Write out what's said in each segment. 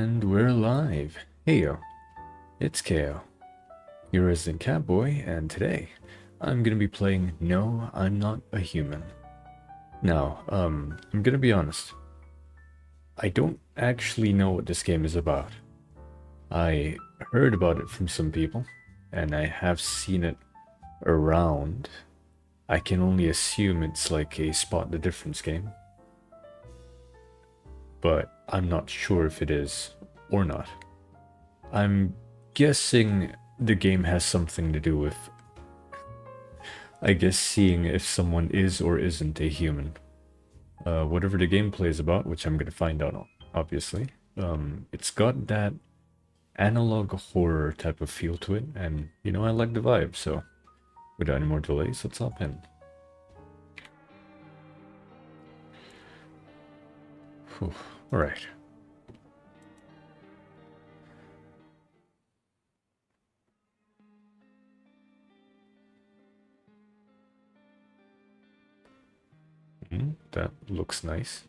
And we're live. Heyo, it's KO, your resident catboy, and today I'm gonna be playing No, I'm Not a Human. Now, I'm gonna be honest. I don't actually know what this game is about. I heard about it from some people, and I have seen it around. I can only assume it's like a spot the difference game, but I'm not sure if it is or not. I'm guessing the game has something to do with, I guess, seeing if someone is or isn't a human. Whatever the gameplay is about, which I'm going to find out, obviously. It's got that analog horror type of feel to it, and, you know, I like the vibe, so without any more delays, let's hop in. Alright. That looks nice.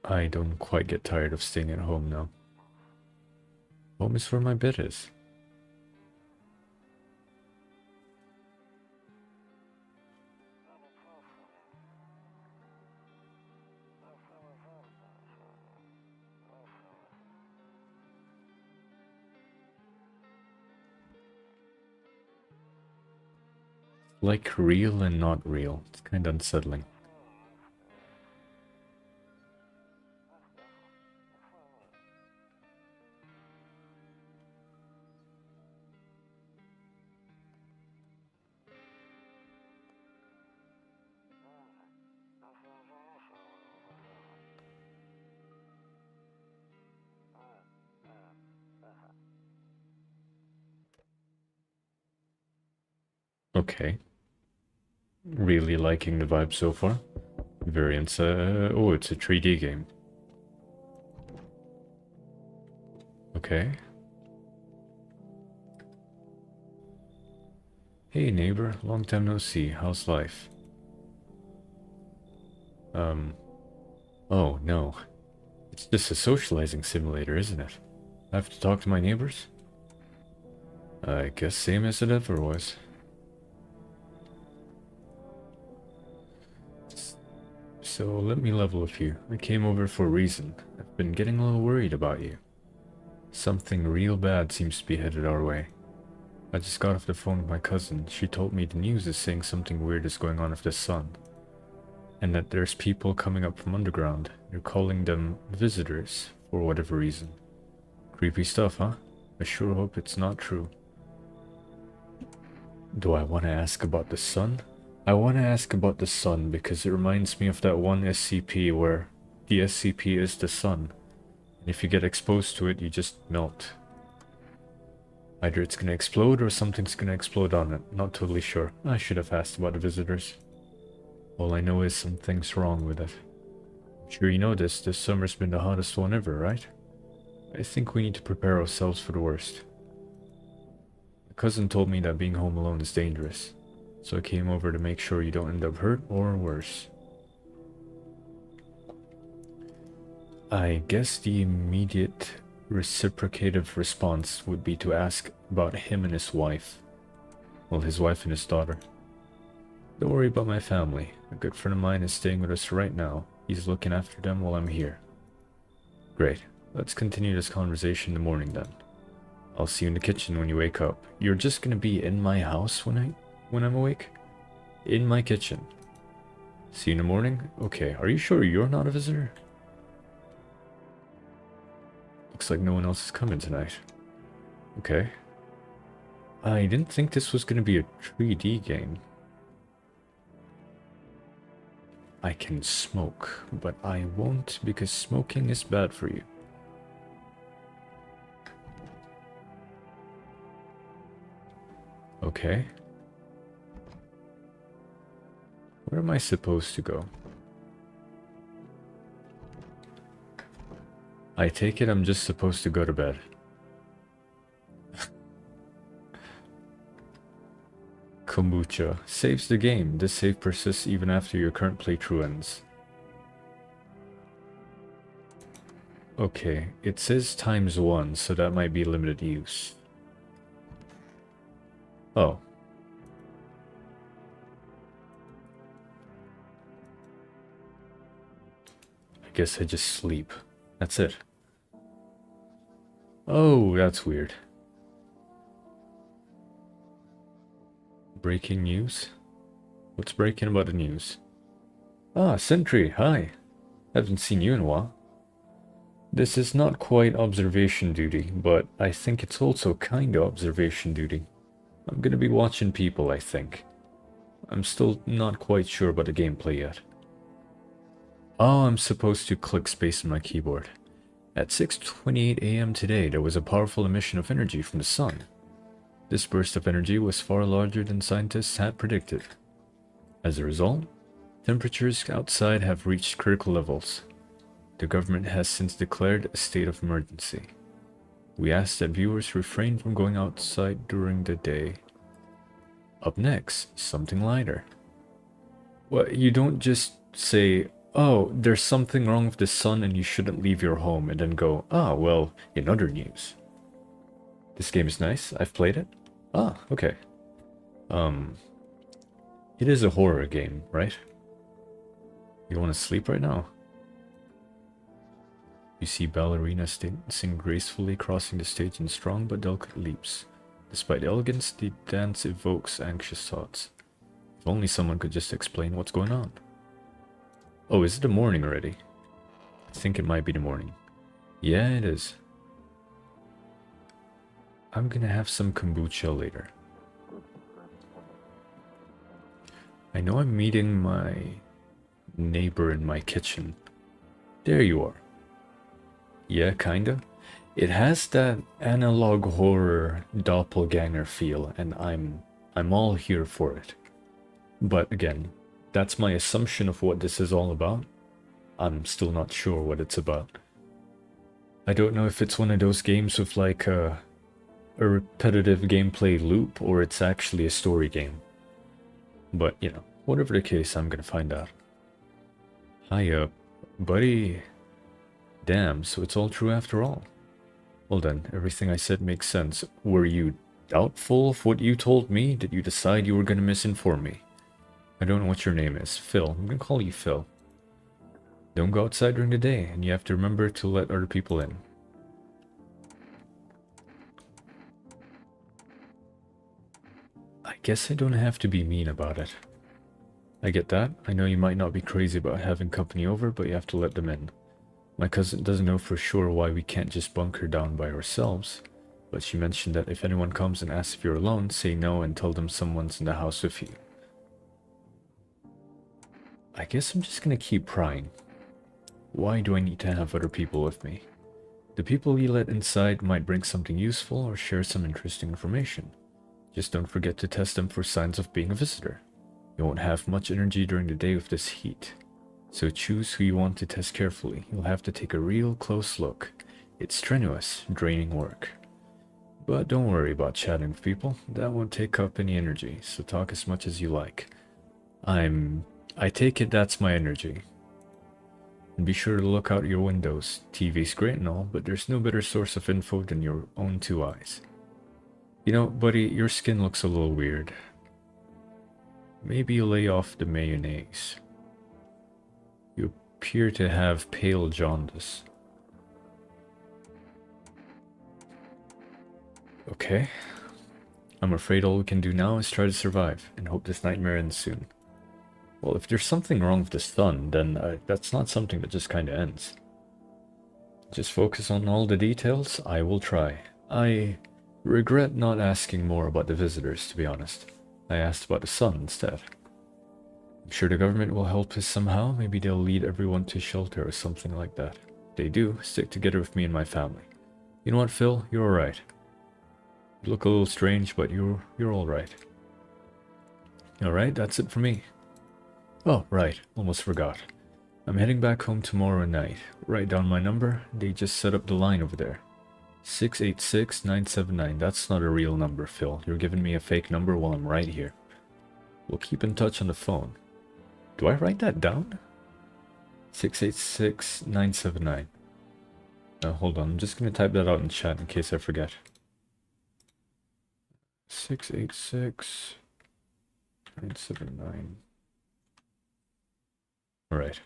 I don't quite get tired of staying at home now. Home is where my bed is. Like real and not real. It's kind of unsettling. Okay. Really liking the vibe so far. Variants, oh, it's a 3D game. Okay. Hey neighbor, long time no see, how's life? Oh no. It's just a socializing simulator, isn't it? I have to talk to my neighbors? I guess same as it ever was. So let me level with you. I came over for a reason. I've been getting a little worried about you. Something real bad seems to be headed our way. I just got off the phone with my cousin. She told me the news is saying something weird is going on with the sun. And that there's people coming up from underground. They're calling them visitors, for whatever reason. Creepy stuff, huh? I sure hope it's not true. Do I want to ask about the sun? I want to ask about the sun because it reminds me of that one SCP where the SCP is the sun. And if you get exposed to it, you just melt. Either it's gonna explode or something's gonna explode on it. Not totally sure. I should have asked about the visitors. All I know is something's wrong with it. I'm sure you know this summer's been the hottest one ever, right? I think we need to prepare ourselves for the worst. My cousin told me that being home alone is dangerous, so I came over to make sure you don't end up hurt or worse. I guess the immediate reciprocative response would be to ask about him and his wife. Well, his wife and his daughter. Don't worry about my family. A good friend of mine is staying with us right now. He's looking after them while I'm here. Great. Let's continue this conversation in the morning then. I'll see you in the kitchen when you wake up. You're just gonna be in my house when I'm awake? In my kitchen. See you in the morning? Okay, are you sure you're not a visitor? Looks like no one else is coming tonight. Okay. I didn't think this was gonna be a 3D game. I can smoke, but I won't because smoking is bad for you. Okay. Where am I supposed to go? I take it I'm just supposed to go to bed. kombucha. Saves the game. This save persists even after your current playthrough ends. Okay, it says ×1, so that might be limited use. Oh. I guess I just sleep. That's it. Oh, that's weird. Breaking news? What's breaking about the news? Ah, Sentry, hi. Haven't seen you in a while. This is not quite observation duty, but I think it's also kinda observation duty. I'm gonna be watching people, I think. I'm still not quite sure about the gameplay yet. Oh, I'm supposed to click space on my keyboard. At 6:28 AM today, there was a powerful emission of energy from the sun. This burst of energy was far larger than scientists had predicted. As a result, temperatures outside have reached critical levels. The government has since declared a state of emergency. We ask that viewers refrain from going outside during the day. Up next, something lighter. Well, you don't just say, oh, there's something wrong with the sun and you shouldn't leave your home, and then go, ah, well, in other news. This game is nice. I've played it. Ah, okay. It is a horror game, right? You want to sleep right now? You see ballerinas dancing gracefully, crossing the stage in strong but delicate leaps. Despite elegance, the dance evokes anxious thoughts. If only someone could just explain what's going on. Oh, is it the morning already? I think it might be the morning. Yeah, it is. I'm gonna have some kombucha later. I know I'm meeting my neighbor in my kitchen. There you are. Yeah, kinda. It has that analog horror doppelganger feel, and I'm all here for it. But again, that's my assumption of what this is all about. I'm still not sure what it's about. I don't know if it's one of those games with like a repetitive gameplay loop, or it's actually a story game. But, you know, whatever the case, I'm gonna find out. Hi, buddy. Damn, so it's all true after all. Well then, everything I said makes sense. Were you doubtful of what you told me? Did you decide you were gonna misinform me? I don't know what your name is. Phil. I'm gonna call you Phil. Don't go outside during the day, and you have to remember to let other people in. I guess I don't have to be mean about it. I get that. I know you might not be crazy about having company over, but you have to let them in. My cousin doesn't know for sure why we can't just bunker down by ourselves, but she mentioned that if anyone comes and asks if you're alone, say no and tell them someone's in the house with you. I guess I'm just gonna keep prying. Why do I need to have other people with me? The people you let inside might bring something useful or share some interesting information. Just don't forget to test them for signs of being a visitor. You won't have much energy during the day with this heat. So choose who you want to test carefully. You'll have to take a real close look. It's strenuous, draining work. But don't worry about chatting with people. That won't take up any energy, so talk as much as you like. I take it that's my energy. And be sure to look out your windows. TV's great and all, but there's no better source of info than your own two eyes. You know, buddy, your skin looks a little weird. Maybe you lay off the mayonnaise. You appear to have pale jaundice. Okay. I'm afraid all we can do now is try to survive, and hope this nightmare ends soon. Well, if there's something wrong with the sun, then that's not something that just kinda ends. Just focus on all the details. I will try. I regret not asking more about the visitors, to be honest. I asked about the sun instead. I'm sure the government will help us somehow. Maybe they'll lead everyone to shelter or something like that. If they do, stick together with me and my family. You know what, Phil? You're alright. You look a little strange, but you're alright. Alright, that's it for me. Oh, right. Almost forgot. I'm heading back home tomorrow night. Write down my number. They just set up the line over there. 686-979. That's not a real number, Phil. You're giving me a fake number while I'm right here. We'll keep in touch on the phone. Do I write that down? 686-979. Hold on, I'm just gonna type that out in chat in case I forget. 686-979. Alright.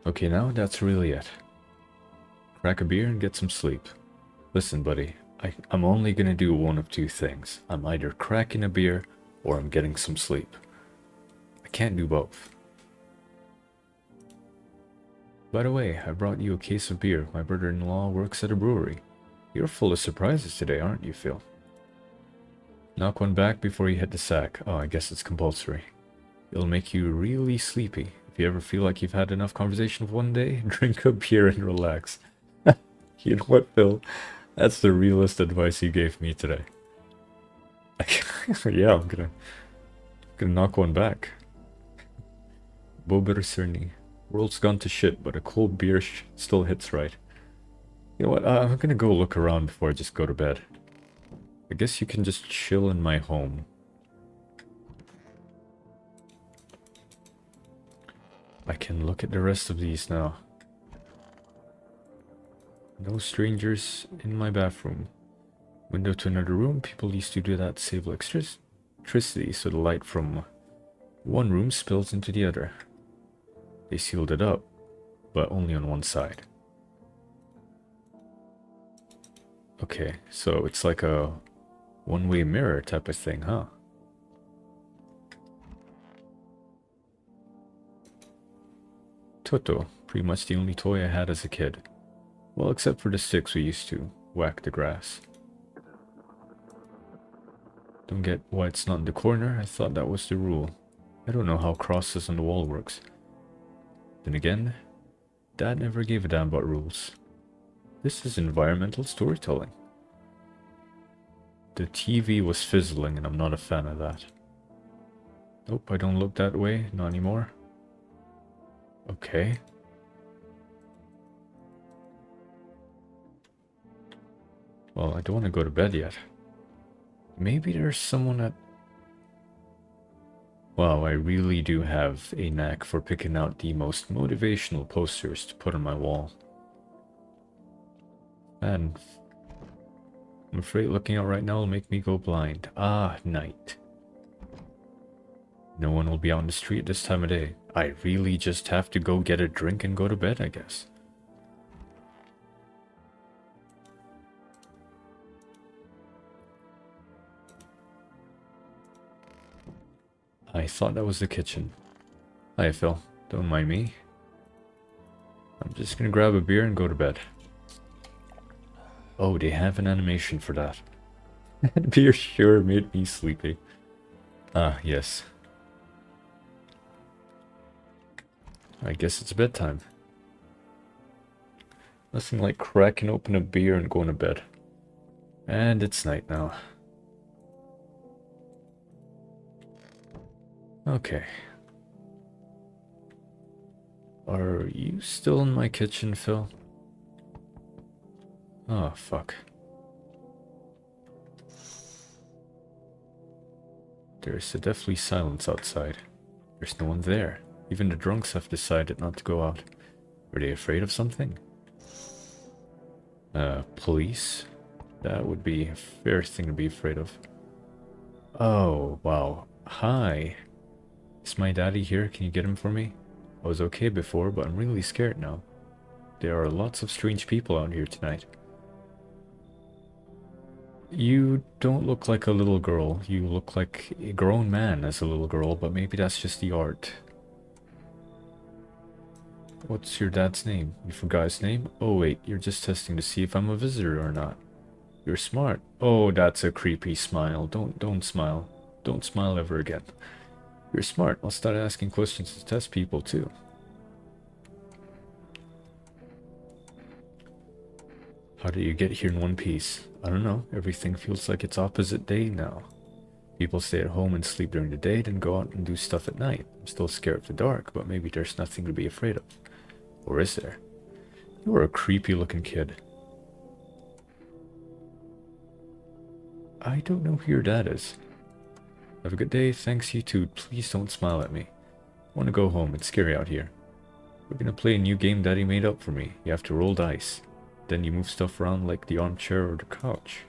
Okay, now that's really it. Crack a beer and get some sleep. Listen, buddy, I'm only gonna do one of two things. I'm either cracking a beer or I'm getting some sleep. I can't do both. By the way, I brought you a case of beer. My brother-in-law works at a brewery. You're full of surprises today, aren't you, Phil? Knock one back before you hit the sack. Oh, I guess it's compulsory. It'll make you really sleepy. If you ever feel like you've had enough conversation for one day, drink a beer and relax. You know what, Phil? That's the realest advice you gave me today. Yeah, I'm gonna knock one back. Bober Cerny. World's gone to shit, but a cold beer still hits right. You know what? I'm gonna go look around before I just go to bed. I guess you can just chill in my home. I can look at the rest of these now. No strangers in my bathroom. Window to another room. People used to do that to save electricity, so the light from one room spills into the other. They sealed it up, but only on one side. Okay, so it's like a one-way mirror type of thing, huh? Toto, pretty much the only toy I had as a kid. Well, except for the sticks we used to whack the grass. Don't get why it's not in the corner. I thought that was the rule. I don't know how crosses on the wall works. Then again, Dad never gave a damn about rules. This is environmental storytelling. The TV was fizzling and I'm not a fan of that. Nope, I don't look that way, not anymore. Okay. Well, I don't want to go to bed yet. Maybe there's someone at... Wow, I really do have a knack for picking out the most motivational posters to put on my wall. And I'm afraid looking out right now will make me go blind. Ah, night. No one will be out on the street this time of day. I really just have to go get a drink and go to bed, I guess. I thought that was the kitchen. Hi, Phil. Don't mind me. I'm just gonna grab a beer and go to bed. Oh, they have an animation for that. Beer sure made me sleepy. Ah, yes. I guess it's bedtime. Nothing like cracking open a beer and going to bed. And it's night now. Okay. Are you still in my kitchen, Phil? Oh, fuck. There's a deathly silence outside. There's no one there. Even the drunks have decided not to go out. Are they afraid of something? Police? That would be a fair thing to be afraid of. Oh, wow. Hi. Is my daddy here? Can you get him for me? I was okay before, but I'm really scared now. There are lots of strange people out here tonight. You don't look like a little girl. You look like a grown man as a little girl, but maybe that's just the art. What's your dad's name? You forgot his name? Oh wait, you're just testing to see if I'm a visitor or not. You're smart. Oh, that's a creepy smile. Don't smile. Don't smile ever again. You're smart. I'll start asking questions to test people too. How did you get here in one piece? I don't know. Everything feels like it's opposite day now. People stay at home and sleep during the day, then go out and do stuff at night. I'm still scared of the dark, but maybe there's nothing to be afraid of. Or is there? You're a creepy looking kid. I don't know who your dad is. Have a good day. Thanks, you too. Please don't smile at me. I want to go home. It's scary out here. We're gonna play a new game Daddy made up for me. You have to roll dice. Then you move stuff around like the armchair or the couch.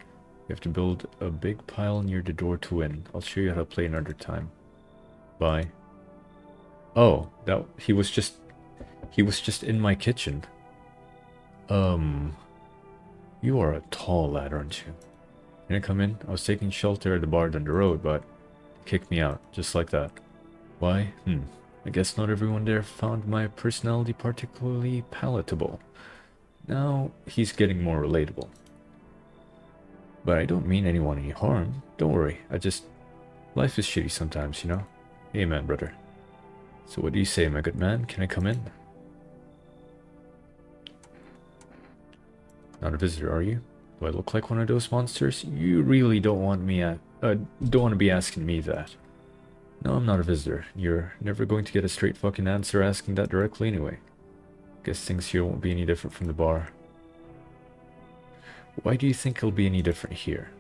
You have to build a big pile near the door to win. I'll show you how to play another time. Bye. Oh, he was just in my kitchen. You are a tall lad, aren't you? Can I come in? I was taking shelter at the bar down the road, but they kicked me out, just like that. Why? I guess not everyone there found my personality particularly palatable. Now, he's getting more relatable. But I don't mean anyone any harm. Don't worry, life is shitty sometimes, you know? Amen, brother. So what do you say, my good man? Can I come in? Not a visitor, are you? Do I look like one of those monsters? You really don't want to be asking me that. No, I'm not a visitor. You're never going to get a straight fucking answer asking that directly anyway. Guess things here won't be any different from the bar. Why do you think it'll be any different here?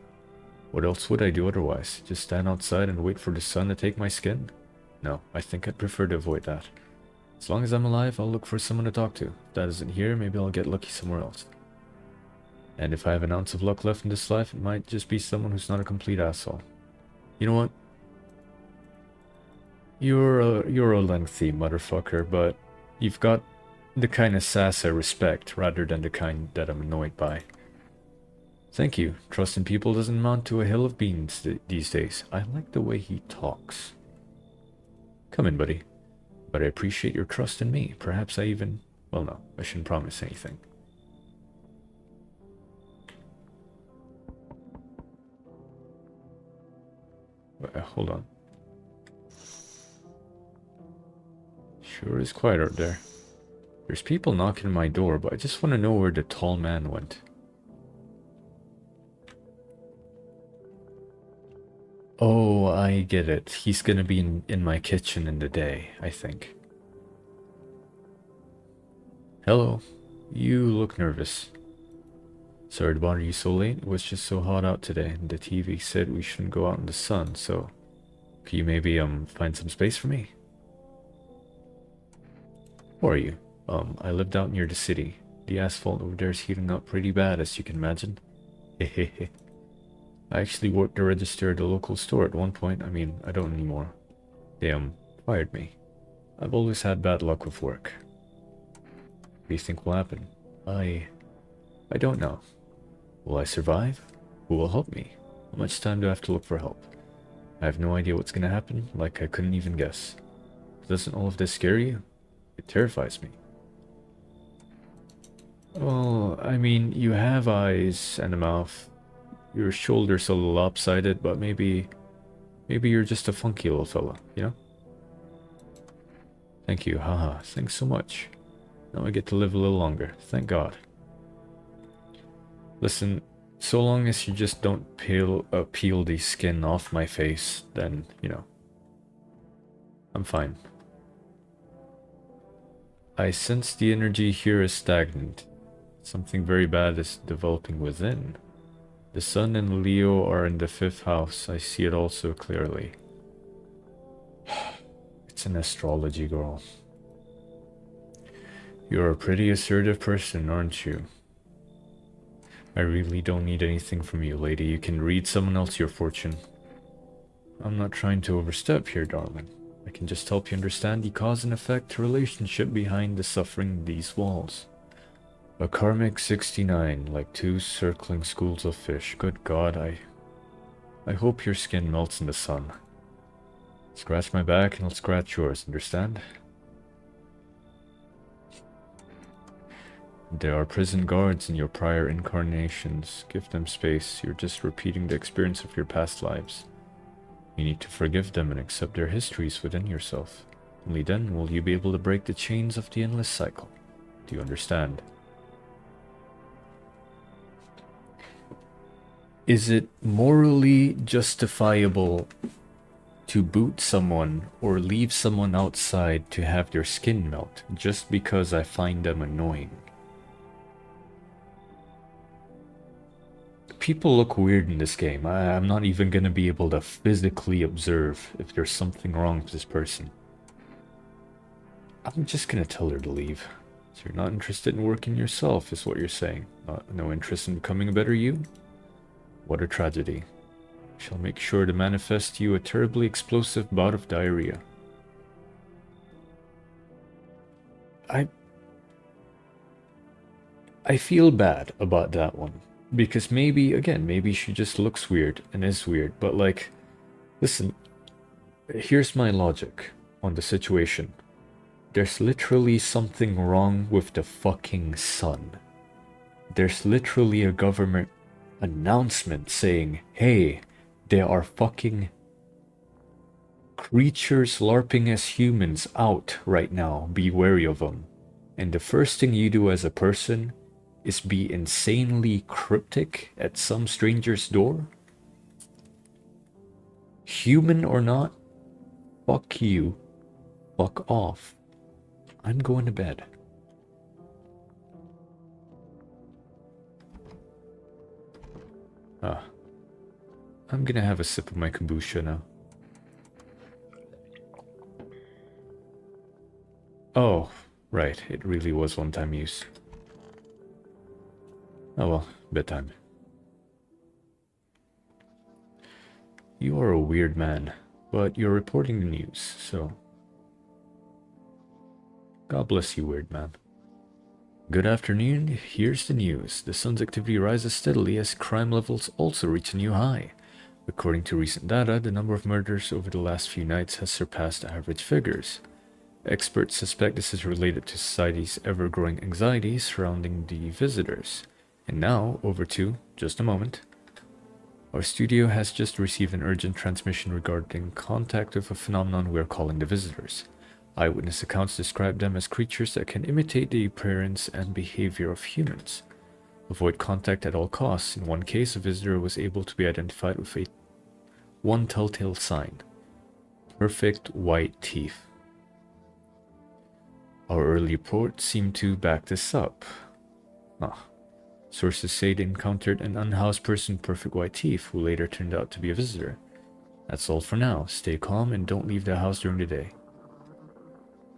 What else would I do otherwise? Just stand outside and wait for the sun to take my skin? No, I think I'd prefer to avoid that. As long as I'm alive, I'll look for someone to talk to. If that isn't here, maybe I'll get lucky somewhere else. And if I have an ounce of luck left in this life, it might just be someone who's not a complete asshole. You know what? You're a lengthy motherfucker, but you've got the kind of sass I respect, rather than the kind that I'm annoyed by. Thank you. Trust in people doesn't amount to a hill of beans these days. I like the way he talks. Come in, buddy. But I appreciate your trust in me. Perhaps I even... Well, no, I shouldn't promise anything. Hold on. Sure is quiet out there. There's people knocking on my door, but I just want to know where the tall man went. Oh, I get it. He's gonna be in my kitchen in the day, I think. Hello. You look nervous. Sorry to bother you so late. It was just so hot out today, and the TV said we shouldn't go out in the sun, so... Could you maybe, find some space for me? Who are you? I lived out near the city. The asphalt over there is heating up pretty bad, as you can imagine. Hehehe. I actually worked the register at a local store at one point. I mean, I don't anymore. They, fired me. I've always had bad luck with work. What do you think will happen? I don't know. Will I survive? Who will help me? How much time do I have to look for help? I have no idea what's gonna happen, like I couldn't even guess. Doesn't all of this scare you? It terrifies me. Well, I mean, you have eyes and a mouth. Your shoulders a little lopsided, but maybe you're just a funky little fella, you know? Thank you, haha, thanks so much. Now I get to live a little longer, thank God. Listen, so long as you just don't peel the skin off my face, then, you know, I'm fine. I sense the energy here is stagnant. Something very bad is developing within. The sun and Leo are in the 5th house. I see it all so clearly. It's an astrology, girl. You're a pretty assertive person, aren't you? I really don't need anything from you, lady. You can read someone else your fortune. I'm not trying to overstep here, darling. I can just help you understand the cause and effect relationship behind the suffering in these walls. A karmic 69, like 2 circling schools of fish. Good God, I hope your skin melts in the sun. Scratch my back and I'll scratch yours, understand? There are prison guards in your prior incarnations. Give them space. You're just repeating the experience of your past lives. You need to forgive them and accept their histories within yourself. Only then will you be able to break the chains of the endless cycle. Do you understand? Is it morally justifiable to boot someone or leave someone outside to have their skin melt just because I find them annoying? people look weird in this game, I'm not even gonna be able to physically observe if there's something wrong with this person. I'm just gonna tell her to leave. So you're not interested in working yourself, is what you're saying. No interest in becoming a better you? What a tragedy. I shall make sure to manifest you a terribly explosive bout of diarrhea. I feel bad about that one. Because maybe, again, maybe she just looks weird and is weird. But like, listen, here's my logic on the situation. There's literally something wrong with the fucking sun. There's literally a government announcement saying, hey, there are fucking creatures LARPing as humans out right now. Be wary of them. And the first thing you do as a person is be insanely cryptic at some stranger's door? Human or not, fuck you. Fuck off. I'm going to bed. I'm gonna have a sip of my kombucha now. Oh, right, it really was one-time use. Oh well, bedtime. You are a weird man, but you're reporting the news, so... God bless you, weird man. Good afternoon, here's the news. The sun's activity rises steadily as crime levels also reach a new high. According to recent data, the number of murders over the last few nights has surpassed average figures. Experts suspect this is related to society's ever-growing anxiety surrounding the visitors. And now, over to, just a moment. Our studio has just received an urgent transmission regarding contact with a phenomenon we are calling the visitors. Eyewitness accounts describe them as creatures that can imitate the appearance and behavior of humans. Avoid contact at all costs. In one case, a visitor was able to be identified with one telltale sign. Perfect white teeth. Our early reports seem to back this up. Sources say they encountered an unhoused person with perfect white teeth who later turned out to be a visitor. That's all for now. Stay calm and don't leave the house during the day.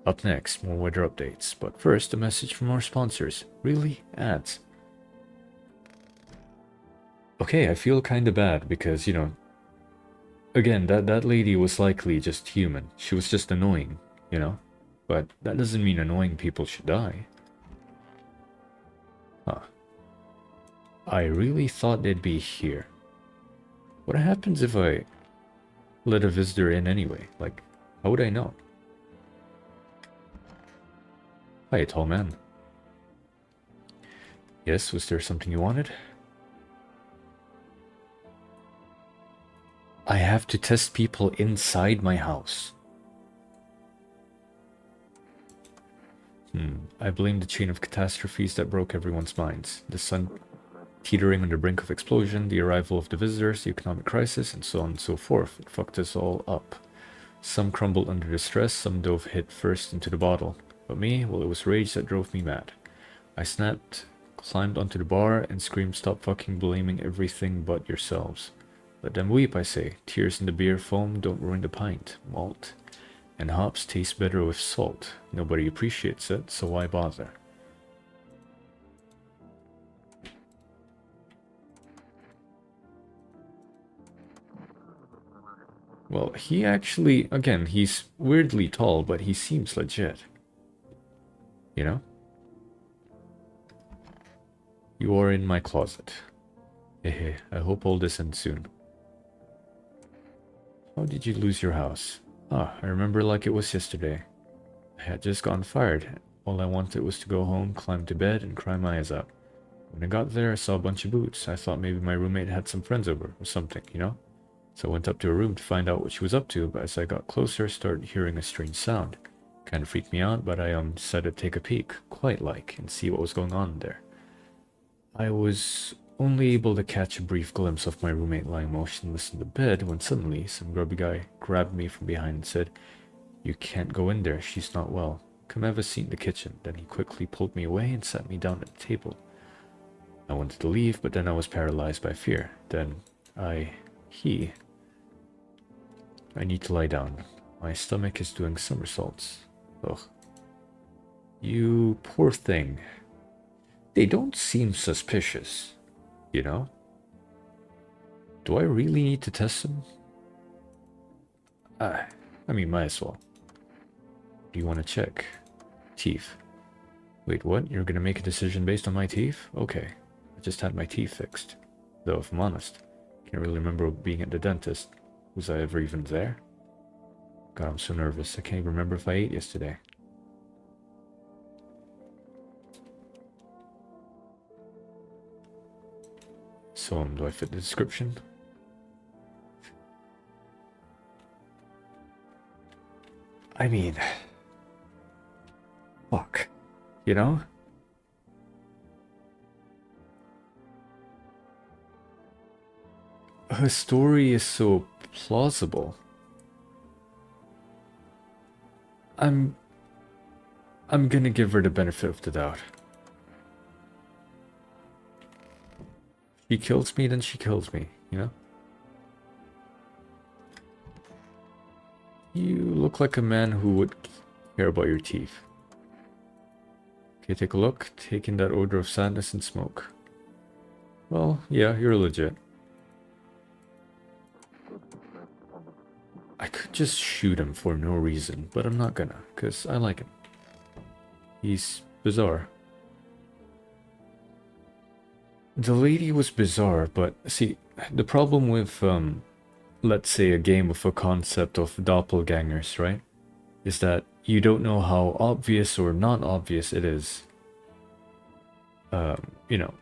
Up next, more weather updates. But first, a message from our sponsors. Really? Ads? Okay, I feel kinda bad because, you know... Again, that lady was likely just human. She was just annoying, you know? But that doesn't mean annoying people should die. I really thought they'd be here. What happens if I let a visitor in anyway? Like, how would I know? Hi, tall man. Yes, was there something you wanted? I have to test people inside my house. I blame the chain of catastrophes that broke everyone's minds. The sun teetering on the brink of explosion, the arrival of the visitors, the economic crisis, and so on and so forth. It fucked us all up. Some crumbled under the stress, some dove head first into the bottle. But me, well, it was rage that drove me mad. I snapped, climbed onto the bar, and screamed, "Stop fucking blaming everything but yourselves. Let them weep, I say. Tears in the beer foam don't ruin the pint. Malt and hops taste better with salt. Nobody appreciates it, so why bother?" Well, he actually, again, he's weirdly tall, but he seems legit. You know? You are in my closet. Hehe, I hope all this ends soon. How did you lose your house? I remember like it was yesterday. I had just gotten fired. All I wanted was to go home, climb to bed, and cry my eyes out. When I got there, I saw a bunch of boots. I thought maybe my roommate had some friends over, or something, you know? So I went up to her room to find out what she was up to, but as I got closer, I started hearing a strange sound. Kind of freaked me out, but I decided to take a peek, quite like, and see what was going on there. I was only able to catch a brief glimpse of my roommate lying motionless in the bed when suddenly some grubby guy grabbed me from behind and said, "You can't go in there, she's not well. Come have a seat in the kitchen." Then he quickly pulled me away and sat me down at the table. I wanted to leave, but then I was paralyzed by fear. Then I need to lie down. My stomach is doing somersaults. Ugh. You poor thing. They don't seem suspicious, you know? Do I really need to test them? I mean, might as well. Do you want to check? Teeth. Wait, what? You're gonna make a decision based on my teeth? Okay. I just had my teeth fixed. Though, if I'm honest, can't really remember being at the dentist. Was I ever even there? God, I'm so nervous. I can't even remember if I ate yesterday. So, do I fit the description? I mean... Fuck. You know? Her story is so plausible. I'm gonna give her the benefit of the doubt. She kills me, then she kills me, you know? You look like a man who would care about your teeth. Okay, take a look. Take in that odor of sadness and smoke. Well, yeah, you're legit. I could just shoot him for no reason, but I'm not gonna, because I like him. He's bizarre. The lady was bizarre, but see, the problem with, let's say a game with a concept of doppelgangers, right? Is that you don't know how obvious or not obvious it is. You know.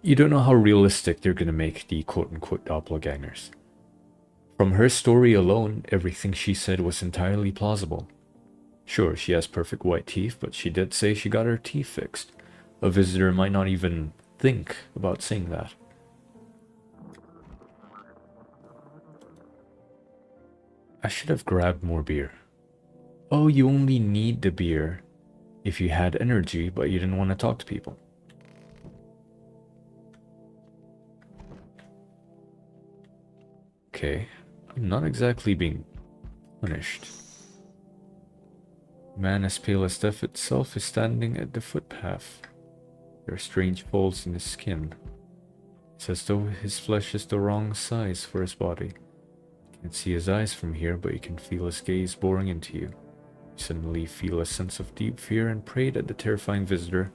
You don't know how realistic they're gonna make the quote-unquote doppelgangers. From her story alone, everything she said was entirely plausible. Sure, she has perfect white teeth, but she did say she got her teeth fixed. A visitor might not even think about saying that. I should have grabbed more beer. Oh, you only need the beer if you had energy, but you didn't want to talk to people. Okay, I'm not exactly being punished. Man as pale as death itself is standing at the footpath. There are strange folds in his skin. It's as though his flesh is the wrong size for his body. You can't see his eyes from here, but you can feel his gaze boring into you. You suddenly feel a sense of deep fear and pray that the terrifying visitor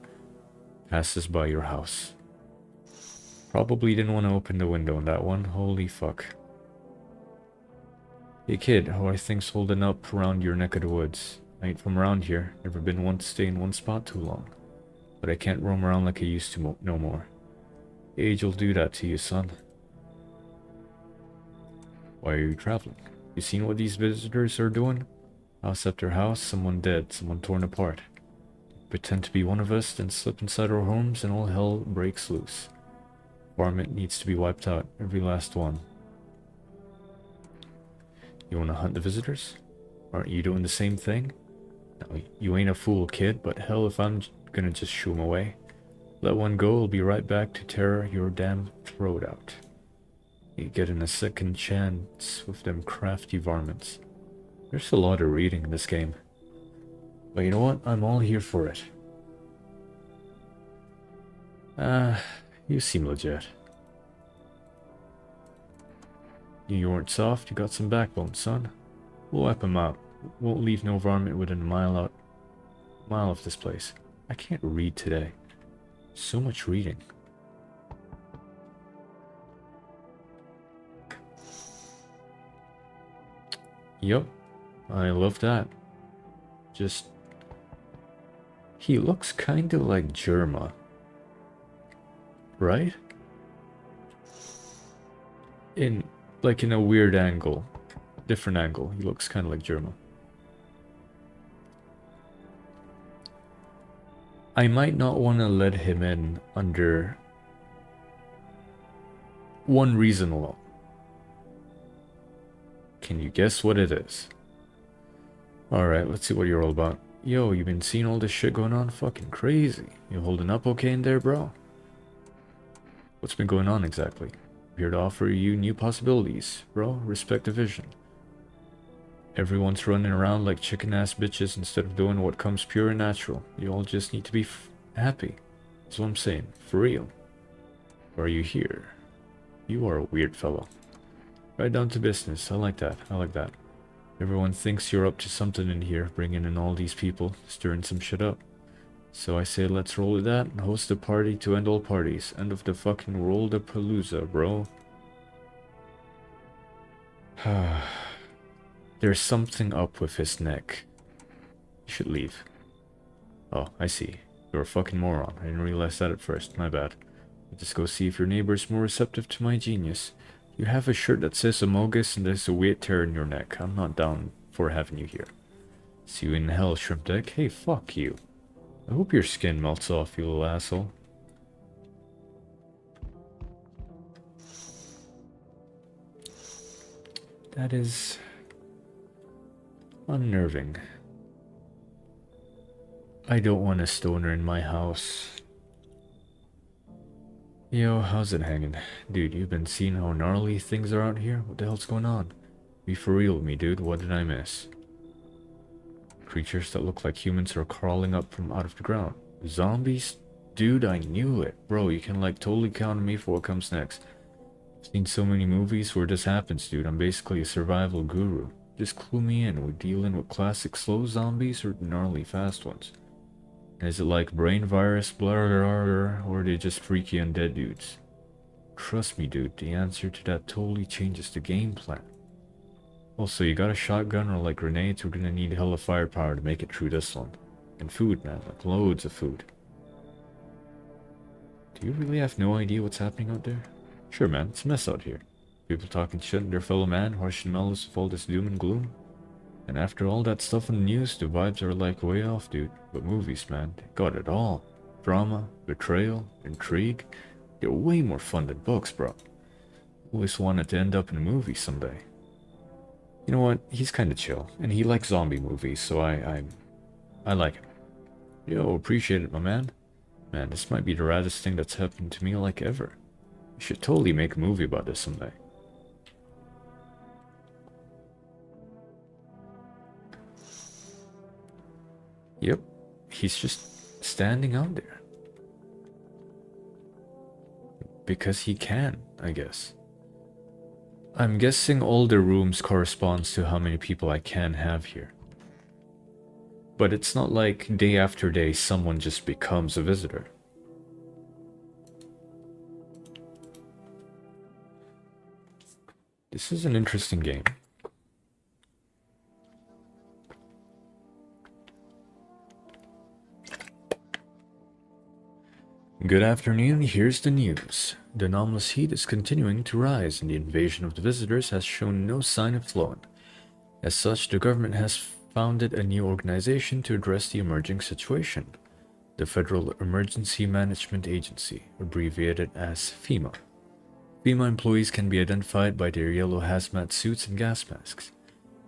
passes by your house. Probably didn't want to open the window on that one. Holy fuck. Hey kid, how are things holding up around your neck of the woods? I ain't from around here, never been one to stay in one spot too long. But I can't roam around like I used to no more. Age will do that to you, son. Why are you traveling? You seen what these visitors are doing? House after house, someone dead, someone torn apart. Pretend to be one of us, then slip inside our homes and all hell breaks loose. Varmint needs to be wiped out, every last one. You wanna hunt the visitors? Aren't you doing the same thing? No, you ain't a fool, kid, but hell if I'm gonna just shoo him away. Let one go, I'll be right back to tear your damn throat out. You getting a second chance with them crafty varmints. There's a lot of reading in this game. But you know what? I'm all here for it. You seem legit. You weren't soft, you got some backbone, son. We'll wipe him out. Won't leave no varmint within a mile of this place. I can't read today. So much reading. Yup, I love that. Just... He looks kinda like Germa. Right? In a weird angle. Different angle. He looks kinda like Germa. I might not want to let him in under one reason alone. Can you guess what it is? Alright, let's see what you're all about. Yo, you been seeing all this shit going on? Fucking crazy. You holding up okay in there, bro? What's been going on exactly? I'm here to offer you new possibilities, bro. Respect the vision. Everyone's running around like chicken-ass bitches instead of doing what comes pure and natural. You all just need to be happy. That's what I'm saying. For real. Or are you here? You are a weird fellow. Right down to business. I like that. I like that. Everyone thinks you're up to something in here, bringing in all these people, stirring some shit up. So I say let's roll with that and host a party to end all parties. End of the fucking roll-the-palooza, bro. There's something up with his neck. You should leave. Oh, I see. You're a fucking moron. I didn't realize that at first. My bad. I'll just go see if your neighbor's more receptive to my genius. You have a shirt that says Amogus and there's a weird tear in your neck. I'm not down for having you here. See you in hell, shrimp dick. Hey, fuck you. I hope your skin melts off, you little asshole. That is unnerving. I don't want a stoner in my house. Yo, how's it hanging? Dude, you've been seeing how gnarly things are out here? What the hell's going on? Be for real with me, dude. What did I miss? Creatures that look like humans are crawling up from out of the ground. Zombies? Dude, I knew it. Bro, you can like totally count on me for what comes next. I've seen so many movies where this happens, dude. I'm basically a survival guru. Just clue me in. We're dealing with classic slow zombies or gnarly fast ones. Is it like brain virus, blah, blah, blah, blah, or are they just freaky undead dudes? Trust me, dude, the answer to that totally changes the game plan. Also, you got a shotgun or like grenades? We're gonna need hella firepower to make it through this one. And food, man, like loads of food. Do you really have no idea what's happening out there? Sure, man, it's a mess out here. People talking shit to their fellow man, harshing malice with all this doom and gloom. And after all that stuff on the news, the vibes are like way off, dude. But movies, man, they got it all. Drama, betrayal, intrigue. They're way more fun than books, bro. Always wanted to end up in a movie someday. You know what? He's kinda chill, and he likes zombie movies, so I like him. Yo, appreciate it, my man. Man, this might be the raddest thing that's happened to me like ever. We should totally make a movie about this someday. Yep, he's just standing out there. Because he can, I guess. I'm guessing all the rooms corresponds to how many people I can have here. But it's not like day after day someone just becomes a visitor. This is an interesting game. Good afternoon, here's the news. The anomalous heat is continuing to rise and the invasion of the visitors has shown no sign of slowing. As such, the government has founded a new organization to address the emerging situation. The Federal Emergency Management Agency, abbreviated as FEMA. FEMA employees can be identified by their yellow hazmat suits and gas masks.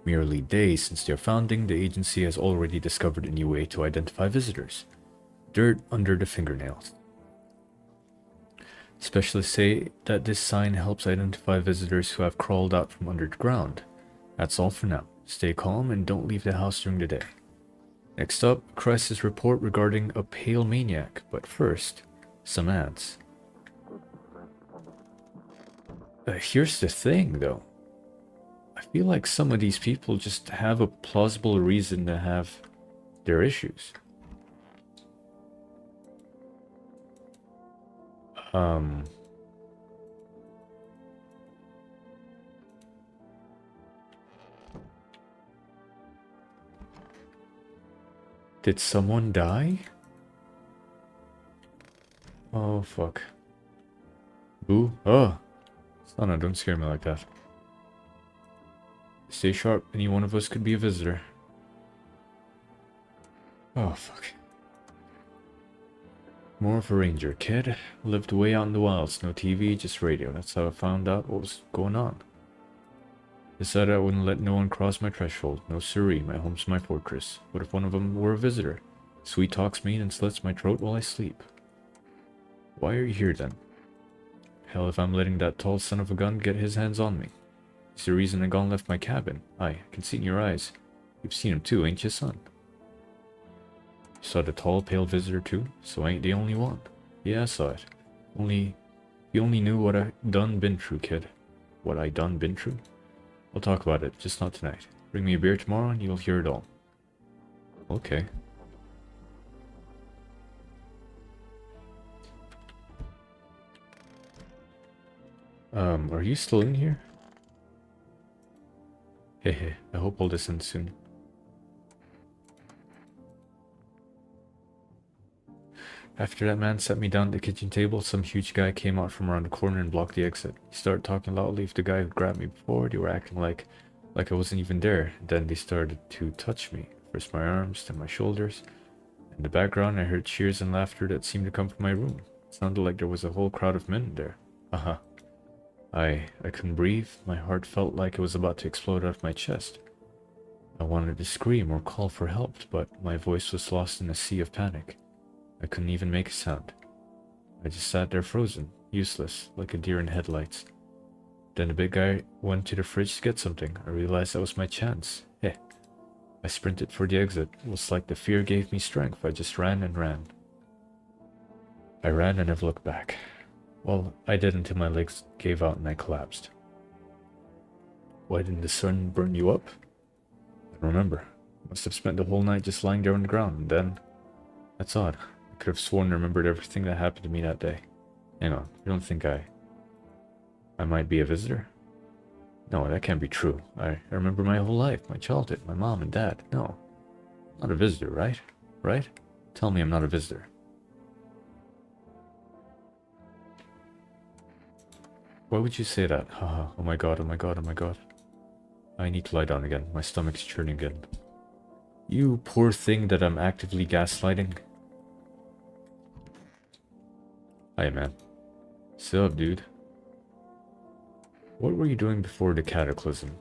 Merely days since their founding, the agency has already discovered a new way to identify visitors. Dirt under the fingernails. Specialists say that this sign helps identify visitors who have crawled out from under the ground. That's all for now. Stay calm and don't leave the house during the day. Next up, a crisis report regarding a pale maniac, but first, some ads. Here's the thing, though. I feel like some of these people just have a plausible reason to have their issues. Did someone die? Oh, fuck. Boo. Oh. Sana, don't scare me like that. Stay sharp. Any one of us could be a visitor. Oh, fuck. More of a ranger kid. Lived way out in the wilds. No TV, just radio. That's how I found out what was going on. Decided I wouldn't let no one cross my threshold. No siree, my home's my fortress. What if one of them were a visitor? Sweet talks me and slits my throat while I sleep. Why are you here then? Hell, if I'm letting that tall son of a gun get his hands on me. He's the reason I gone left my cabin. Aye, I can see in your eyes. You've seen him too, ain't you, son? You saw the tall, pale visitor too? So I ain't the only one. Yeah, I saw it. You only knew what I done been through, kid. What I done been through? We'll talk about it, just not tonight. Bring me a beer tomorrow and you'll hear it all. Okay. Are you still in here? Hehe, I hope all this ends soon. After that man sat me down at the kitchen table, some huge guy came out from around the corner and blocked the exit. He started talking loudly with the guy who grabbed me before. They were acting like I wasn't even there. Then they started to touch me. First my arms, then my shoulders. In the background, I heard cheers and laughter that seemed to come from my room. It sounded like there was a whole crowd of men there. Haha. I couldn't breathe. My heart felt like it was about to explode out of my chest. I wanted to scream or call for help, but my voice was lost in a sea of panic. I couldn't even make a sound. I just sat there frozen, useless, like a deer in headlights. Then the big guy went to the fridge to get something. I realized that was my chance. Heh. I sprinted for the exit. It was like the fear gave me strength. I just ran and ran. I ran and never looked back. Well, I did until my legs gave out and I collapsed. Why didn't the sun burn you up? I don't remember. I must have spent the whole night just lying there on the ground, and then... That's odd. I could have sworn I remembered everything that happened to me that day. Hang on, you don't think I might be a visitor? No, that can't be true. I remember my whole life, my childhood, my mom and dad. No, I'm not a visitor, right? Right? Tell me I'm not a visitor. Why would you say that? Haha, oh my god, oh my god, oh my god. I need to lie down again. My stomach's churning again. You poor thing that I'm actively gaslighting. Hi, man. Sup, dude? What were you doing before the cataclysm?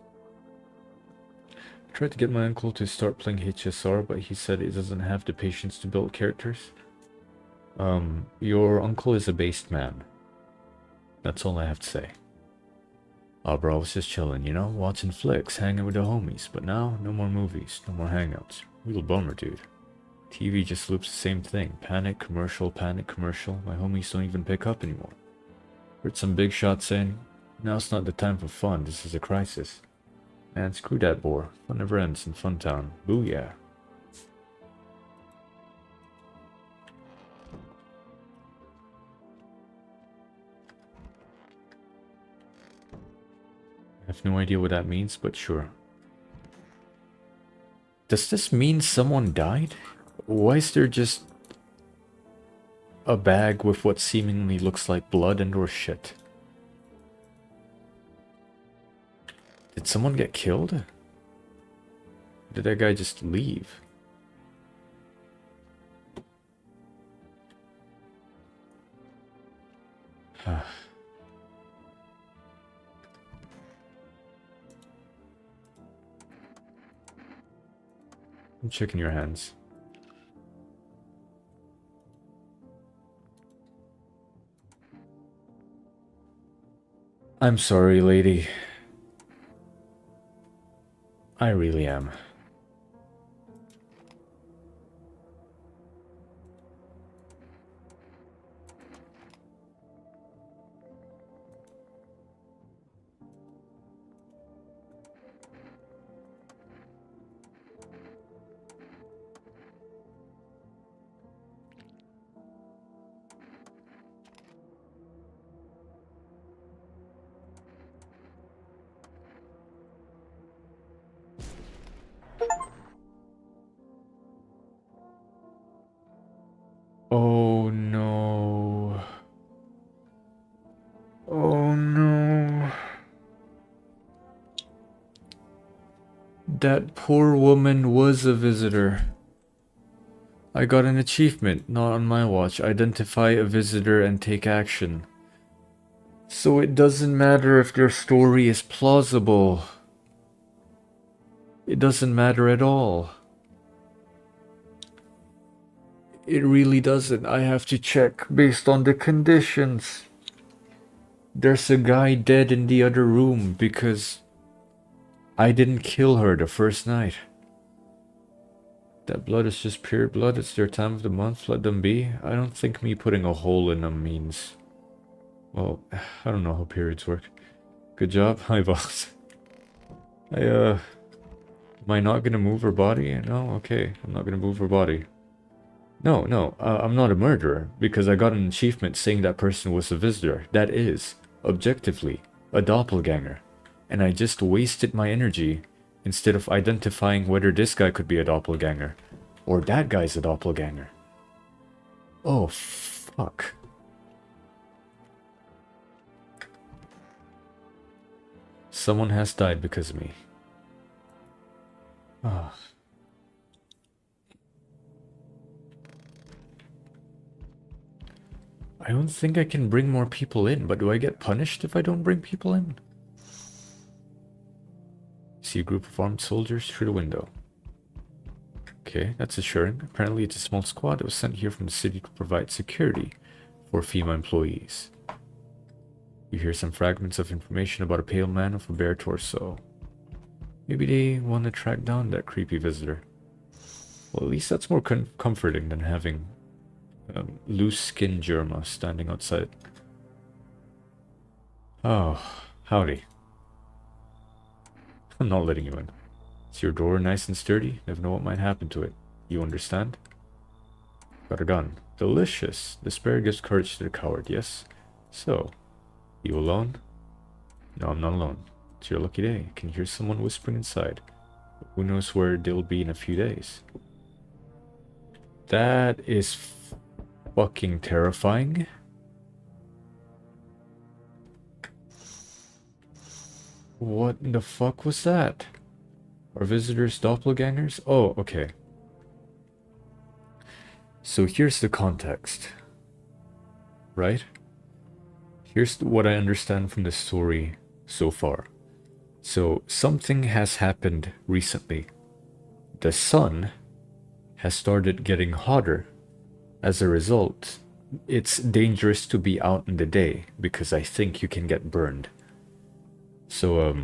I tried to get my uncle to start playing HSR, but he said he doesn't have the patience to build characters. Your uncle is a based man. That's all I have to say. Oh, bro, I was just chilling, you know? Watching flicks, hanging with the homies. But now, no more movies, no more hangouts. Real bummer, dude. TV just loops the same thing. Panic, commercial, panic, commercial. My homies don't even pick up anymore. Heard some big shot saying, now's not the time for fun, this is a crisis. Man, screw that bore. Fun never ends in Funtown. Booyah. I have no idea what that means, but sure. Does this mean someone died? Why is there just a bag with what seemingly looks like blood and or shit? Did someone get killed? Did that guy just leave? I'm checking your hands. I'm sorry, lady. I really am. Oh no. Oh no. That poor woman was a visitor. I got an achievement, not on my watch. Identify a visitor and take action. So it doesn't matter if their story is plausible. It doesn't matter at all. It really doesn't. I have to check based on the conditions. There's a guy dead in the other room because I didn't kill her the first night. That blood is just pure blood. It's their time of the month. Let them be. I don't think me putting a hole in them means... Well, I don't know how periods work. Good job. Hi, boss. Am I not gonna move her body? No? Okay. I'm not gonna move her body. No. I'm not a murderer because I got an achievement saying that person was a visitor. That is, objectively, a doppelganger. And I just wasted my energy instead of identifying whether this guy could be a doppelganger or that guy's a doppelganger. Oh, fuck. Someone has died because of me. Ah. I don't think I can bring more people in, but do I get punished if I don't bring people in? See a group of armed soldiers through the window. Okay, that's assuring. Apparently it's a small squad that was sent here from the city to provide security for female employees. You hear some fragments of information about a pale man with a bare torso. Maybe they want to track down that creepy visitor. Well, at least that's more comforting than having loose skin Germa standing outside. Oh, howdy. I'm not letting you in. Is your door nice and sturdy? Never know what might happen to it. You understand? Got a gun. Delicious. Despair gives courage to the coward, yes? So, you alone? No, I'm not alone. It's your lucky day. I can hear someone whispering inside. But who knows where they'll be in a few days. That is fucking terrifying. What in the fuck was that? Are visitors doppelgangers? Oh, okay. So here's the context. Right? Here's what I understand from the story so far. So something has happened recently. The sun has started getting hotter. As a result, it's dangerous to be out in the day because I think you can get burned. So,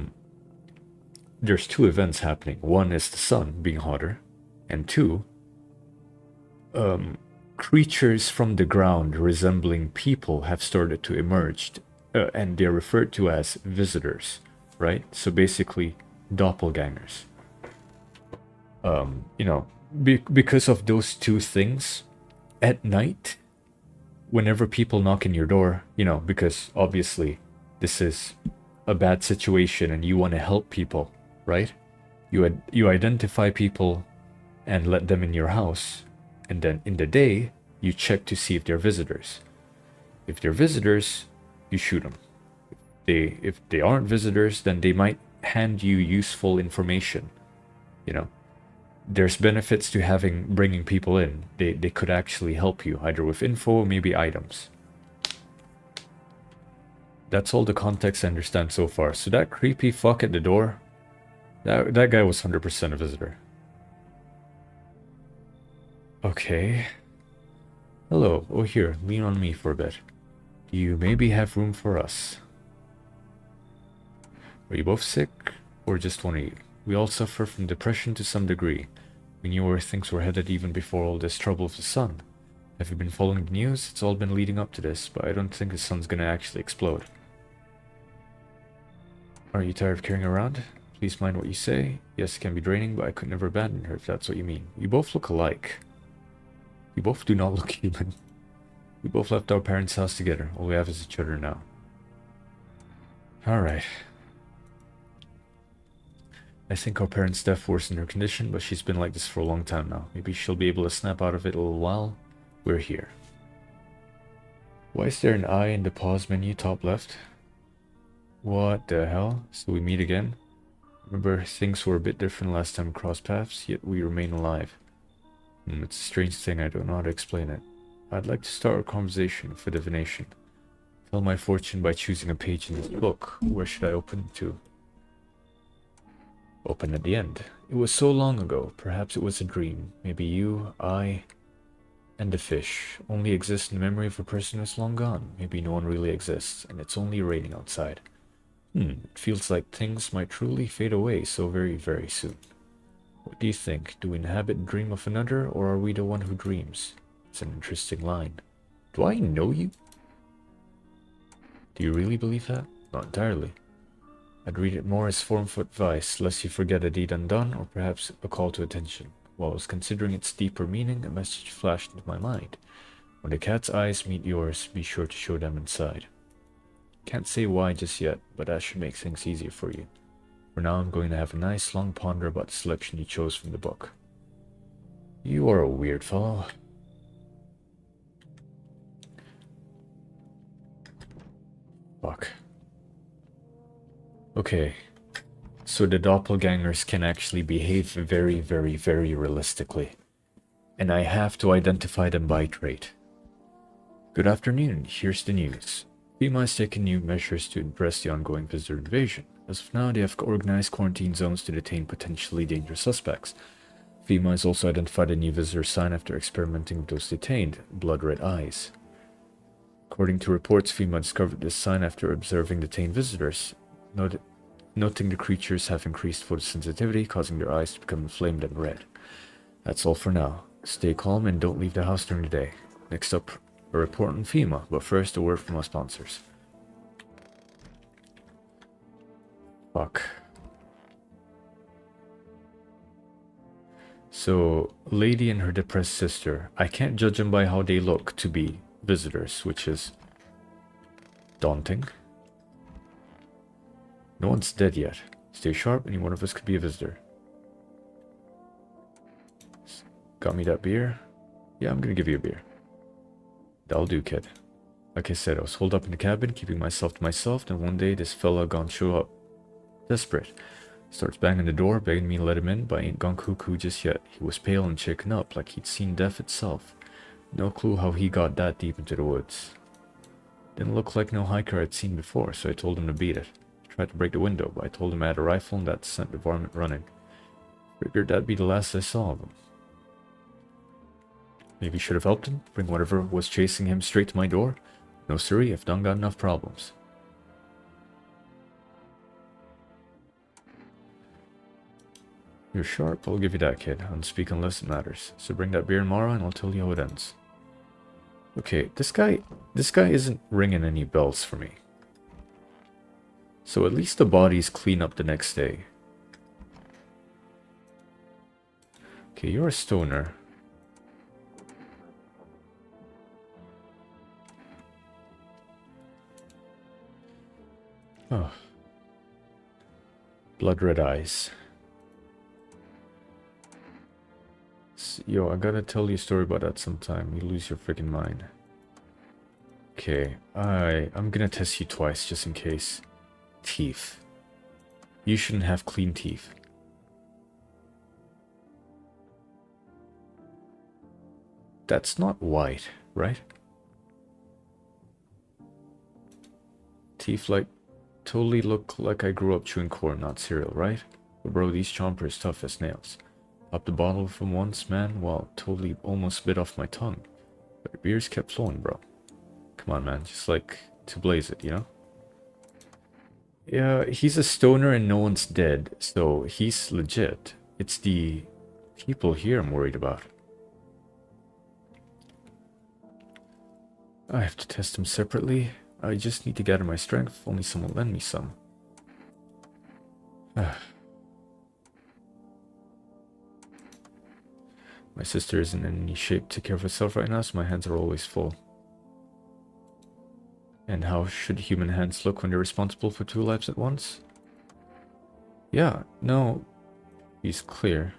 there's two events happening. One is the sun being hotter, and two, creatures from the ground resembling people have started to emerge, and they're referred to as visitors, right? So basically, doppelgangers. You know, because of those two things, at night, whenever people knock in your door, you know, because obviously this is a bad situation and you want to help people, right? You identify people and let them in your house, and then in the day you check to see if they're visitors. If they're visitors, you shoot them. If they aren't visitors, then they might hand you useful information. You know, there's benefits to bringing people in. They could actually help you either with info, maybe items. That's all the context I understand so far. So that creepy fuck at the door, that guy was 100% a visitor. Okay. Hello. Oh, here. Lean on me for a bit. Do you maybe have room for us? Are you both sick? Or just one of you? We all suffer from depression to some degree. We knew where things were headed even before all this trouble with the sun. Have you been following the news? It's all been leading up to this, but I don't think the sun's gonna actually explode. Are you tired of carrying around? Please mind what you say. Yes, it can be draining, but I could never abandon her if that's what you mean. You both look alike. You both do not look human. We both left our parents' house together. All we have is each other now. Alright. I think our parents' death worsened her condition, but she's been like this for a long time now. Maybe she'll be able to snap out of it a little while. We're here. Why is there an eye in the pause menu top left? What the hell? So we meet again? Remember, things were a bit different last time we crossed paths, yet we remain alive. It's a strange thing, I don't know how to explain it. I'd like to start a conversation with a divination. Tell my fortune by choosing a page in this book. Where should I open to? happened at the end. It was so long ago. Perhaps it was a dream. Maybe you, I, and the fish only exist in the memory of a person who's long gone. Maybe no one really exists, and it's only raining outside. It feels like things might truly fade away so very, very soon. What do you think? Do we inhabit and dream of another, or are we the one who dreams? It's an interesting line. Do I know you? Do you really believe that? Not entirely. I'd read it more as form of advice, lest you forget a deed undone, or perhaps a call to attention. While I was considering its deeper meaning, a message flashed into my mind. When the cat's eyes meet yours, be sure to show them inside. Can't say why just yet, but that should make things easier for you. For now, I'm going to have a nice long ponder about the selection you chose from the book. You are a weird fellow. Fuck. Okay. So the doppelgangers can actually behave very, very, very realistically. And I have to identify them by trait. Good afternoon, here's the news. FEMA has taken new measures to address the ongoing visitor invasion. As of now, they have organized quarantine zones to detain potentially dangerous suspects. FEMA has also identified a new visitor sign after experimenting with those detained, blood red eyes. According to reports, FEMA discovered this sign after observing detained visitors, noting the creatures have increased photosensitivity, causing their eyes to become inflamed and red. That's all for now. Stay calm and don't leave the house during the day. Next up, a report on FEMA, but first a word from our sponsors. Fuck. So, lady and her depressed sister. I can't judge them by how they look to be visitors, which is daunting. No one's dead yet. Stay sharp, any one of us could be a visitor. Got me that beer? Yeah, I'm gonna give you a beer. That'll do, kid. Like I said, I was holed up in the cabin, keeping myself to myself, and one day this fella gone show up. Desperate. Starts banging the door, begging me to let him in, but I ain't gone cuckoo just yet. He was pale and shaken up, like he'd seen death itself. No clue how he got that deep into the woods. Didn't look like no hiker I'd seen before, so I told him to beat it. He tried to break the window, but I told him I had a rifle and that sent the varmint running. Figured that'd be the last I saw of him. Maybe should have helped him, bring whatever was chasing him straight to my door. No siree, I've done got enough problems. You're sharp, I'll give you that, kid. I'll speak unless it matters. So bring that beer tomorrow and I'll tell you how it ends. Okay, this guy isn't ringing any bells for me. So at least the body's clean up the next day. Okay, you're a stoner. Oh. Blood red eyes. Yo, I gotta tell you a story about that sometime. You lose your freaking mind. Okay, I'm gonna test you twice just in case. Teeth. You shouldn't have clean teeth. That's not white, right? Teeth like totally look like I grew up chewing corn, not cereal, right? But bro, these chompers tough as nails. Popped the bottle from once, man, well, totally almost bit off my tongue. But the beers kept flowing, bro. Come on, man, just like to blaze it, you know? Yeah, he's a stoner and no one's dead, so he's legit. It's the people here I'm worried about. I have to test them separately. I just need to gather my strength if only someone lend me some. My sister isn't in any shape to take care of herself right now, so my hands are always full. And how should human hands look when they're responsible for two lives at once? Yeah, no. He's clear.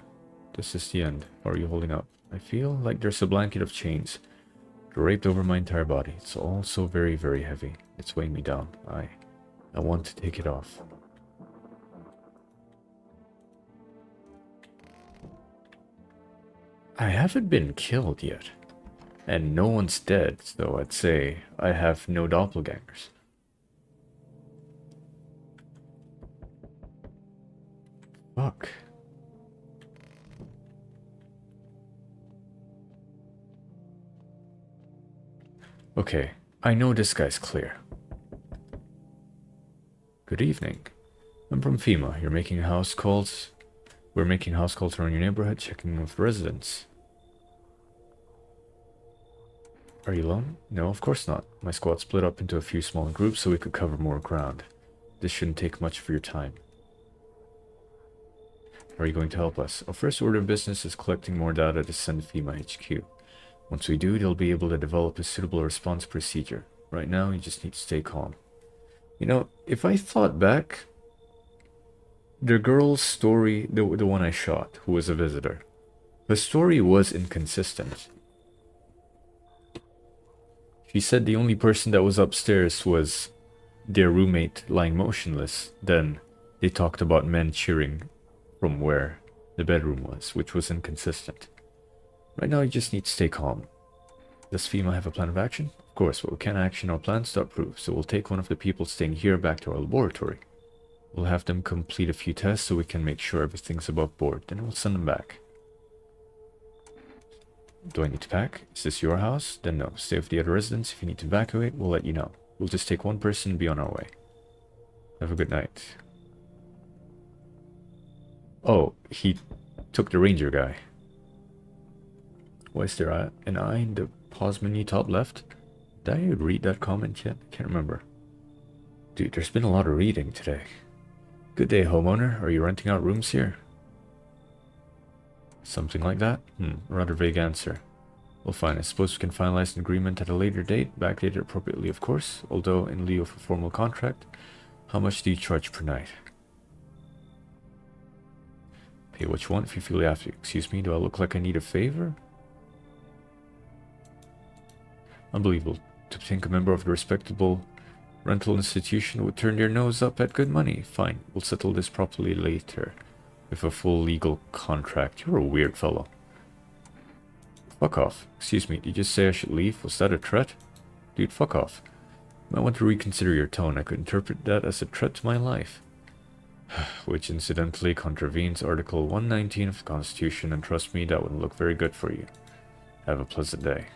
This is the end. How are you holding up? I feel like there's a blanket of chains draped over my entire body. It's all so very, very heavy. It's weighing me down. I want to take it off. I haven't been killed yet. And no one's dead, so I'd say I have no doppelgangers. Fuck. Okay, I know this guy's clear. Good evening. I'm from FEMA. You're making house calls. We're making house calls around your neighborhood, checking with residents. Are you alone? No, of course not. My squad split up into a few smaller groups so we could cover more ground. This shouldn't take much of your time. How are you going to help us? Our first order of business is collecting more data to send to FEMA HQ. Once we do, they'll be able to develop a suitable response procedure. Right now, you just need to stay calm. You know, if I thought back, the girl's story, the one I shot, who was a visitor, her story was inconsistent. She said the only person that was upstairs was their roommate lying motionless. Then they talked about men cheering from where the bedroom was, which was inconsistent. Right now, you just need to stay calm. Does FEMA have a plan of action? Of course, but we can't action our plans to approve, so we'll take one of the people staying here back to our laboratory. We'll have them complete a few tests so we can make sure everything's above board, then we'll send them back. Do I need to pack? Is this your house? Then no. Stay with the other residents. If you need to evacuate, we'll let you know. We'll just take one person and be on our way. Have a good night. Oh, he took the ranger guy. Why is there an eye in the pause menu top left? Did I read that comment yet? I can't remember. Dude, there's been a lot of reading today. Good day, homeowner. Are you renting out rooms here? Something like that? Rather vague answer. Well, fine. I suppose we can finalize an agreement at a later date, backdated appropriately, of course, although in lieu of a formal contract. How much do you charge per night? Pay what you want if you feel you have to. Excuse me, do I look like I need a favor? Unbelievable. To think a member of the respectable rental institution would turn their nose up at good money. Fine, we'll settle this properly later. With a full legal contract. You're a weird fellow. Fuck off. Excuse me, did you just say I should leave? Was that a threat? Dude, fuck off. You might want to reconsider your tone. I could interpret that as a threat to my life. Which incidentally contravenes Article 119 of the Constitution, and trust me, that wouldn't look very good for you. Have a pleasant day.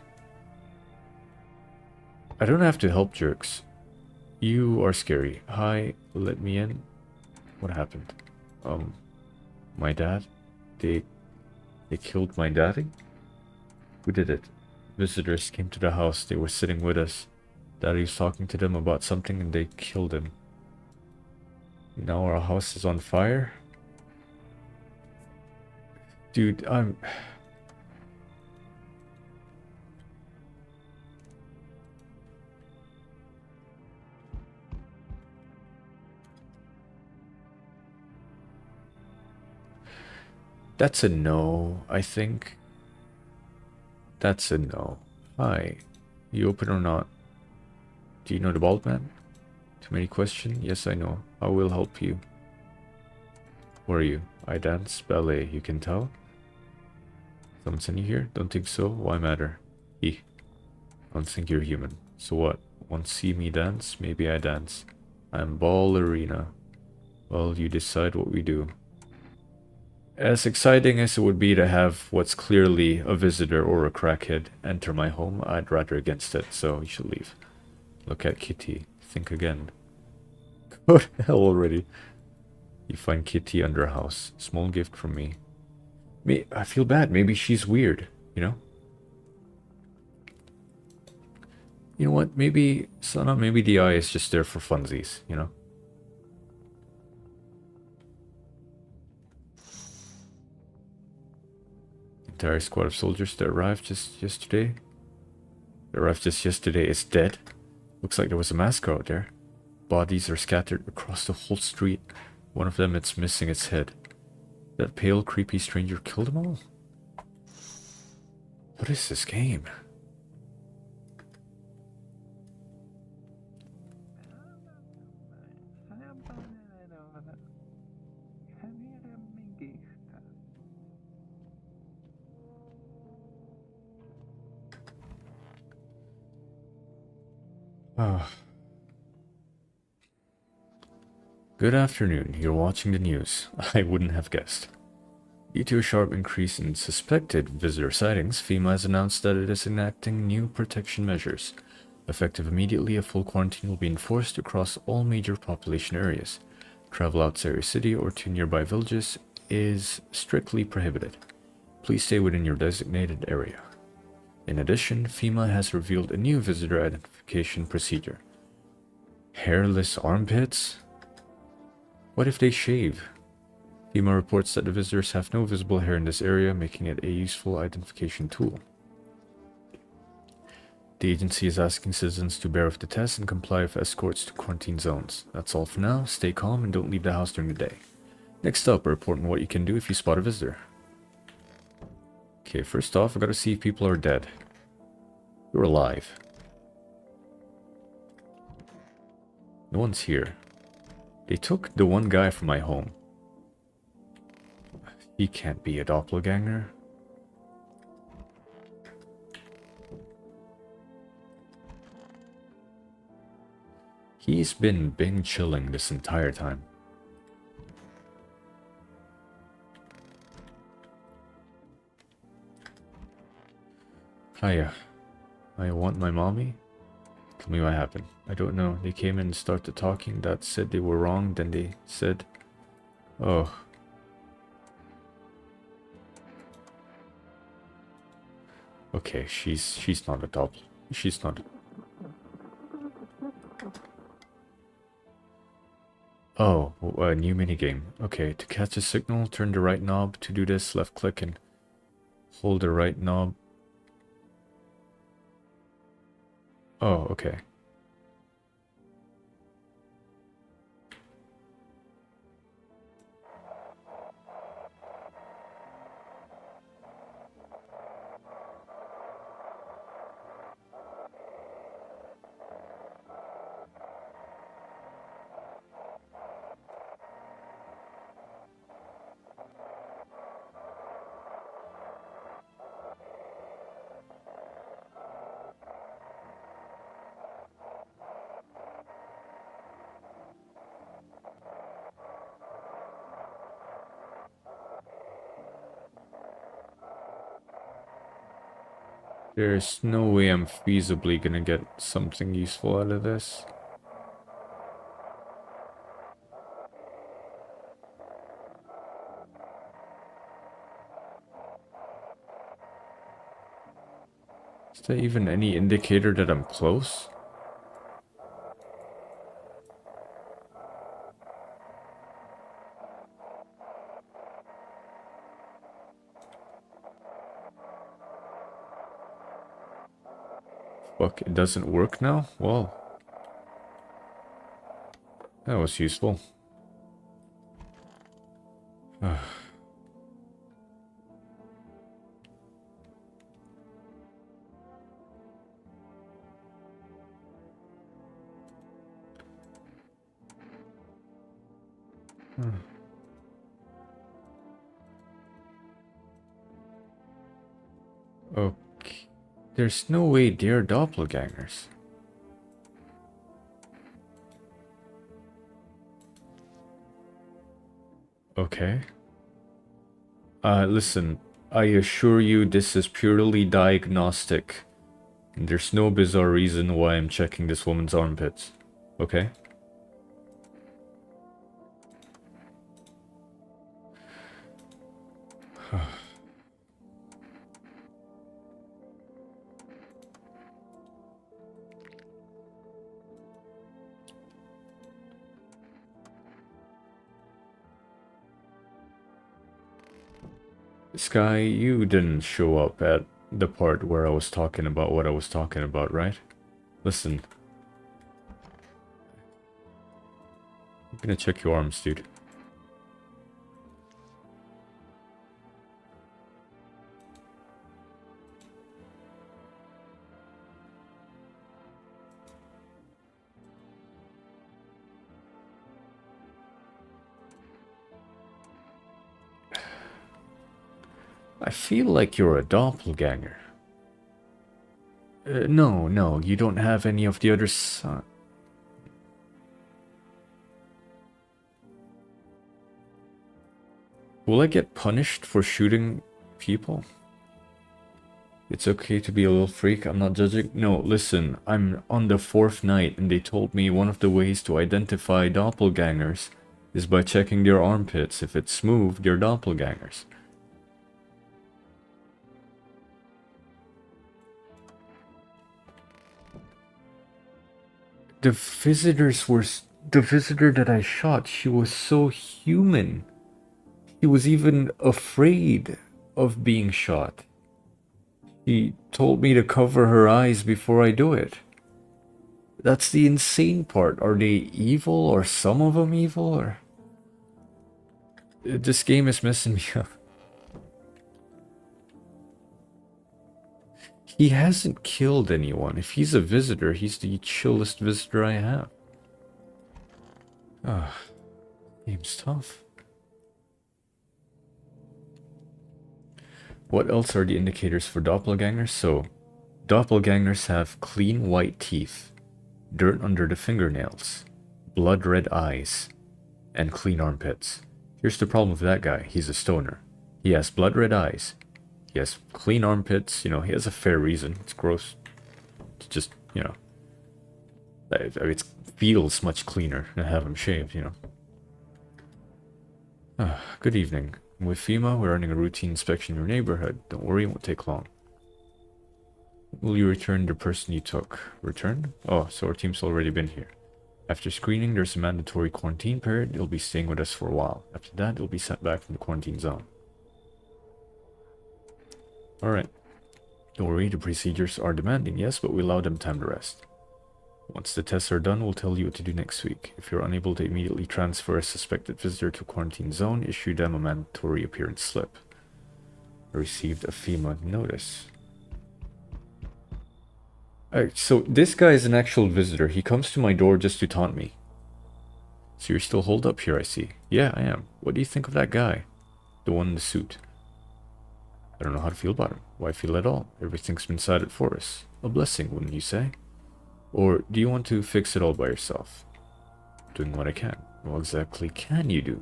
I don't have to help jerks. You are scary. Hi, let me in. What happened? My dad? They killed my daddy? Who did it? Visitors came to the house. They were sitting with us. Daddy was talking to them about something and they killed him. Now our house is on fire? Dude, That's a no, I think. That's a no. Hi. You open or not? Do you know the bald man? Too many questions? Yes, I know. I will help you. Where are you? I dance ballet, you can tell? Someone sent you here? Don't think so? Why matter? I don't think you're human. So what? Want to see me dance? Maybe I dance. I'm ballerina. Well, you decide what we do. As exciting as it would be to have what's clearly a visitor or a crackhead enter my home, I'd rather against it, so you should leave. Look at Kitty. Think again. Go to hell already. You find Kitty under a house. Small gift from me. I feel bad. Maybe she's weird, you know? You know what? Maybe, Sana, maybe the eye is just there for funsies, you know? Entire squad of soldiers that arrived just yesterday. Is dead. Looks like there was a massacre out there. Bodies are scattered across the whole street. One of them, it's missing its head. That pale, creepy stranger killed them all? What is this game? Good afternoon. You're watching the news. I wouldn't have guessed. Due to a sharp increase in suspected visitor sightings, FEMA has announced that it is enacting new protection measures. Effective immediately, a full quarantine will be enforced across all major population areas. Travel outside your city or to nearby villages is strictly prohibited. Please stay within your designated area. In addition, FEMA has revealed a new visitor identification procedure. Hairless armpits? What if they shave? FEMA reports that the visitors have no visible hair in this area, making it a useful identification tool. The agency is asking citizens to bear with the test and comply with escorts to quarantine zones. That's all for now. Stay calm and don't leave the house during the day. Next up, a report on what you can do if you spot a visitor. Okay, first off, I gotta see if people are dead. You're alive. No one's here. They took the one guy from my home. He can't be a doppelganger. He's been Bing chilling this entire time. Hiya. I want my mommy? Tell me what happened. I don't know. They came in and started talking. That said they were wrong. Then they said... Oh. Okay, she's not a doppel. She's not... Oh, a new minigame. Okay, to catch a signal, turn the right knob. To do this, left click and hold the right knob. Oh, okay. There's no way I'm feasibly gonna get something useful out of this. Is there even any indicator that I'm close? Fuck, it doesn't work now? Well, that was useful. Okay. There's no way they're doppelgangers. Okay. Listen, I assure you this is purely diagnostic. And there's no bizarre reason why I'm checking this woman's armpits. Okay? Sky, you didn't show up at the part where I was talking about what I was talking about, right? Listen. I'm gonna check your arms, dude. I feel like you're a doppelganger. No, you don't have any of the other Will I get punished for shooting people? It's okay to be a little freak, I'm not judging. No, listen, I'm on the 4th night and they told me one of the ways to identify doppelgangers is by checking their armpits. If it's smooth, they're doppelgangers. The visitors were... The visitor that I shot, she was so human. She was even afraid of being shot. She told me to cover her eyes before I do it. That's the insane part. Are they evil, or some of them evil, or... This game is messing me up. He hasn't killed anyone. If he's a visitor, he's the chillest visitor I have. Ah, game's tough. What else are the indicators for doppelgangers? So, doppelgangers have clean white teeth, dirt under the fingernails, blood red eyes, and clean armpits. Here's the problem with that guy. He's a stoner. He has blood red eyes. He has clean armpits. You know, he has a fair reason. It's gross. It's just, you know, it feels much cleaner to have him shaved, you know. Good evening. I'm with FEMA. We're running a routine inspection in your neighborhood. Don't worry, it won't take long. Will you return the person you took? Return? Oh, so our team's already been here. After screening, there's a mandatory quarantine period. You'll be staying with us for a while. After that, you'll be sent back from the quarantine zone. Alright. Don't worry, the procedures are demanding, yes, but we allow them time to rest. Once the tests are done, we'll tell you what to do next week. If you're unable to immediately transfer a suspected visitor to a quarantine zone, issue them a mandatory appearance slip. I received a FEMA notice. Alright, so this guy is an actual visitor. He comes to my door just to taunt me. So you're still holed up here, I see. Yeah, I am. What do you think of that guy? The one in the suit. I don't know how to feel about him. Why feel at all? Everything's been decided for us. A blessing, wouldn't you say? Or do you want to fix it all by yourself? Doing what I can. What exactly can you do?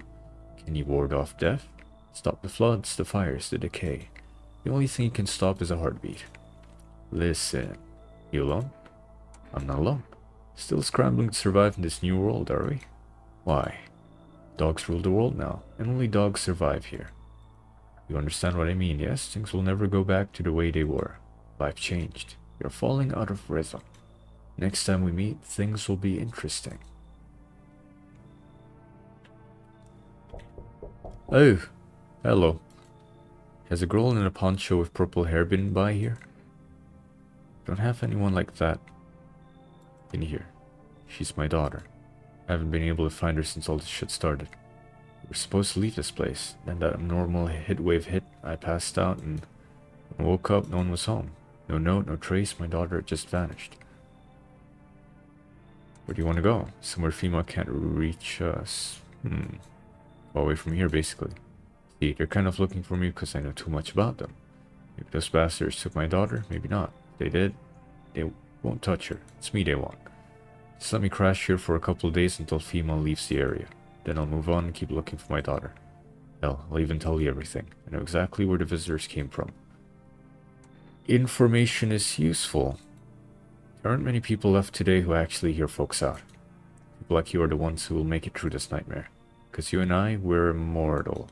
Can you ward off death? Stop the floods, the fires, the decay. The only thing you can stop is a heartbeat. Listen. You alone? I'm not alone. Still scrambling to survive in this new world, are we? Why? Dogs rule the world now, and only dogs survive here. You understand what I mean, yes? Things will never go back to the way they were. Life changed. You're falling out of rhythm. Next time we meet, things will be interesting. Oh, hello. Has a girl in a poncho with purple hair been by here? Don't have anyone like that in here. She's my daughter. I haven't been able to find her since all this shit started. We were supposed to leave this place. Then that abnormal heatwave hit. I passed out and when I woke up, no one was home. No note, no trace. My daughter had just vanished. Where do you want to go? Somewhere FEMA can't reach us. Far away from here, basically. See, they're kind of looking for me because I know too much about them. Maybe those bastards took my daughter, maybe not. If they did, they won't touch her. It's me they want. Just let me crash here for a couple of days until FEMA leaves the area. Then I'll move on and keep looking for my daughter. Hell, I'll even tell you everything. I know exactly where the visitors came from. Information is useful. There aren't many people left today who actually hear folks out. People like you are the ones who will make it through this nightmare. Because you and I, we're immortal.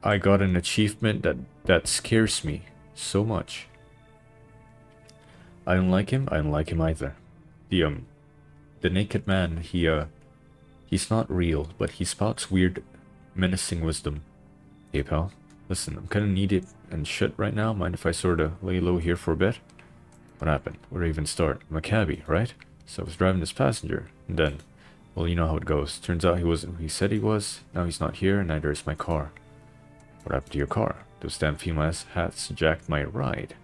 I got an achievement that scares me so much. I don't like him. I don't like him either. The naked man, he's not real, but he spouts weird, menacing wisdom. Hey pal, listen, I'm kinda needy and shit right now. Mind if I sorta lay low here for a bit? What happened? Where do I even start? I'm a cabbie, right? So I was driving this passenger, and then, well, you know how it goes. Turns out he wasn't who he said he was. Now he's not here, and neither is my car. What happened to your car? Those damn FEMA hats jacked my ride.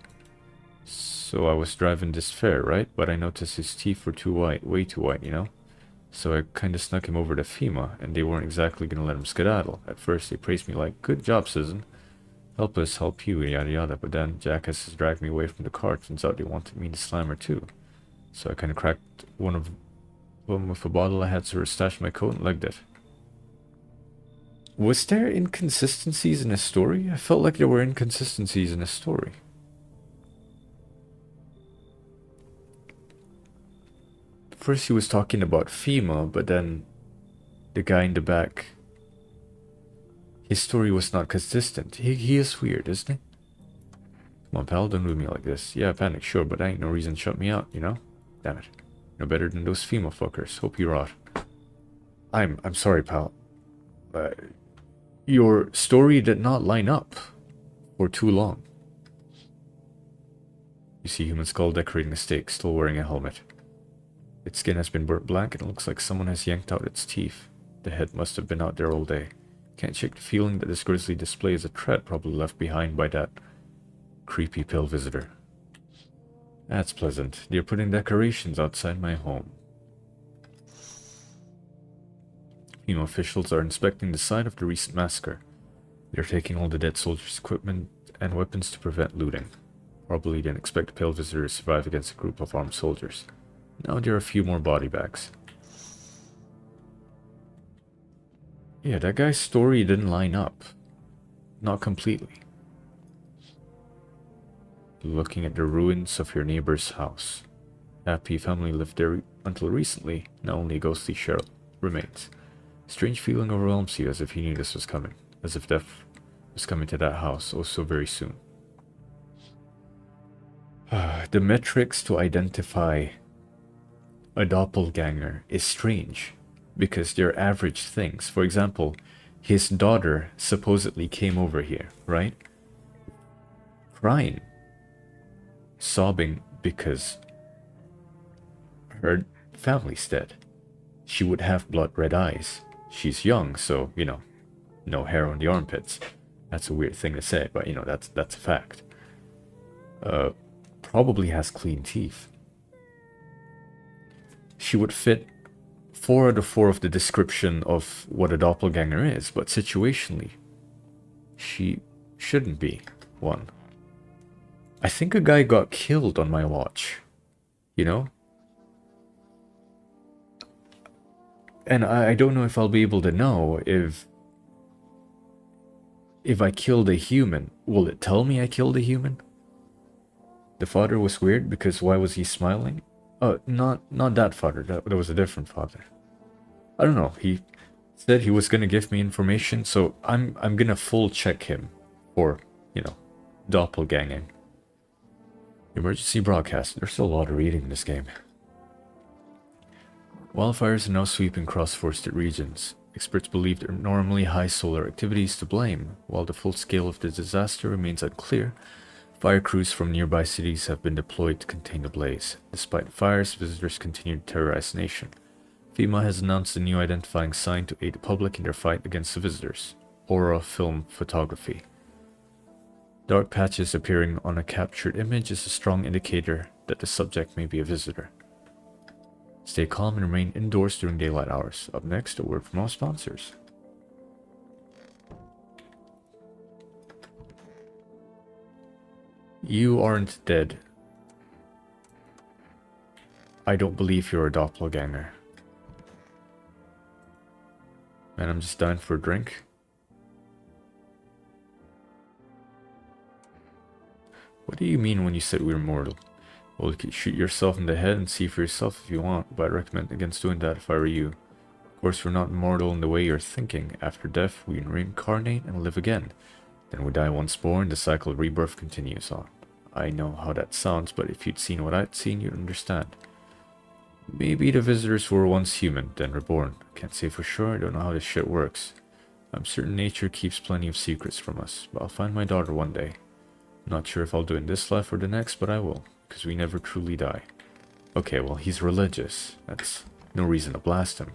So I was driving this fare, right? But I noticed his teeth were too white, way too white, you know? So I kinda snuck him over to FEMA, and they weren't exactly gonna let him skedaddle. At first they praised me like, good job, citizen. Help us help you, yada yada. But then jackasses dragged me away from the car. Turns out they wanted me to slam her too. So I kinda cracked one of them with a bottle I had, so I stashed my coat and legged it. Was there inconsistencies in his story? I felt like there were inconsistencies in his story. First he was talking about FEMA, but then the guy in the back, his story was not consistent. He is weird, isn't he? Come on, pal, don't do me like this. Yeah, panic, sure, but that ain't no reason to shut me out, you know? Damn it. No better than those FEMA fuckers. Hope you rot. I'm sorry, pal. Your story did not line up for too long. You see human skull decorating a stake, still wearing a helmet. Its skin has been burnt black and it looks like someone has yanked out its teeth. The head must have been out there all day. Can't shake the feeling that this grisly display is a threat probably left behind by that creepy pale visitor. That's pleasant. They're putting decorations outside my home. FEMA officials are inspecting the site of the recent massacre. They're taking all the dead soldiers' equipment and weapons to prevent looting. Probably didn't expect the pale visitor to survive against a group of armed soldiers. Now there are a few more body bags. Yeah, that guy's story didn't line up. Not completely. Looking at the ruins of your neighbor's house. Happy family lived there until recently. Now only a ghostly shell remains. Strange feeling overwhelms you as if you knew this was coming. As if death was coming to that house oh so very soon. The metrics to identify a doppelganger is strange because they're average things. For example, his daughter supposedly came over here, right? Crying, sobbing because her family's dead. She would have blood red eyes. She's young, so, you know, no hair on the armpits. That's a weird thing to say, but, you know, that's a fact. Probably has clean teeth. She would fit 4 out of 4 of the description of what a doppelganger is, but situationally, she shouldn't be one. I think a guy got killed on my watch, you know? And I don't know if I'll be able to know if I killed a human. Will it tell me I killed a human? The father was weird because why was he smiling? Not that father. That was a different father. I don't know. He said he was gonna give me information, so I'm gonna full check him for, you know, doppelganging. Emergency broadcast. There's still a lot of reading in this game. Wildfires are now sweeping cross-forested regions. Experts believe there are normally high solar activity is to blame. While the full scale of the disaster remains unclear, fire crews from nearby cities have been deployed to contain the blaze. Despite the fires, visitors continue to terrorize the nation. FEMA has announced a new identifying sign to aid the public in their fight against the visitors. Aura film photography. Dark patches appearing on a captured image is a strong indicator that the subject may be a visitor. Stay calm and remain indoors during daylight hours. Up next, a word from our sponsors. You aren't dead. I don't believe you're a doppelganger. Man, I'm just dying for a drink. What do you mean when you said we're mortal? Well, you could shoot yourself in the head and see for yourself if you want, but I recommend against doing that if I were you. Of course, we're not immortal in the way you're thinking. After death, we reincarnate and live again. Then we die once more and the cycle of rebirth continues on. I know how that sounds, but if you'd seen what I'd seen, you'd understand. Maybe the visitors were once human, then reborn. I can't say for sure, I don't know how this shit works. I'm certain nature keeps plenty of secrets from us, but I'll find my daughter one day. I'm not sure if I'll do it in this life or the next, but I will, because we never truly die. Okay, well, he's religious. That's no reason to blast him.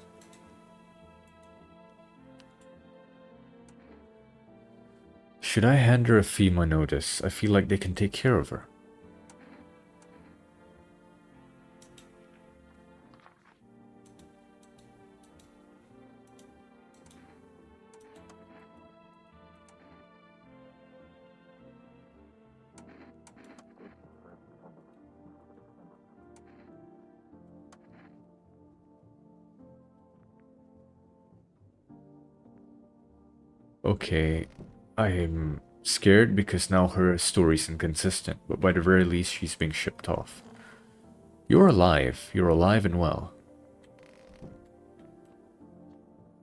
Should I hand her a FEMA notice? I feel like they can take care of her. Okay, I'm scared because now her story's inconsistent, but by the very least she's being shipped off. You're alive. You're alive and well.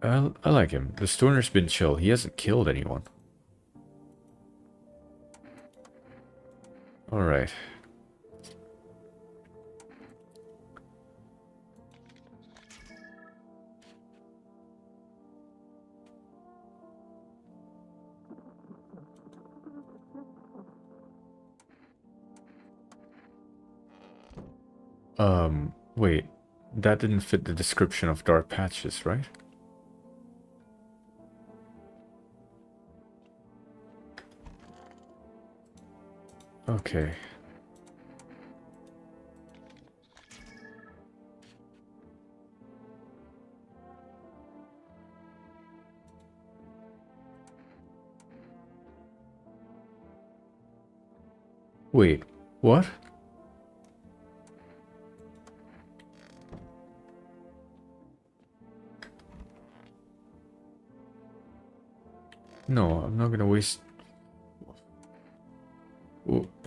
I like him. The stoner's been chill. He hasn't killed anyone. Alright. Wait. That didn't fit the description of dark patches, right? Okay. Wait, what? No, I'm not gonna waste...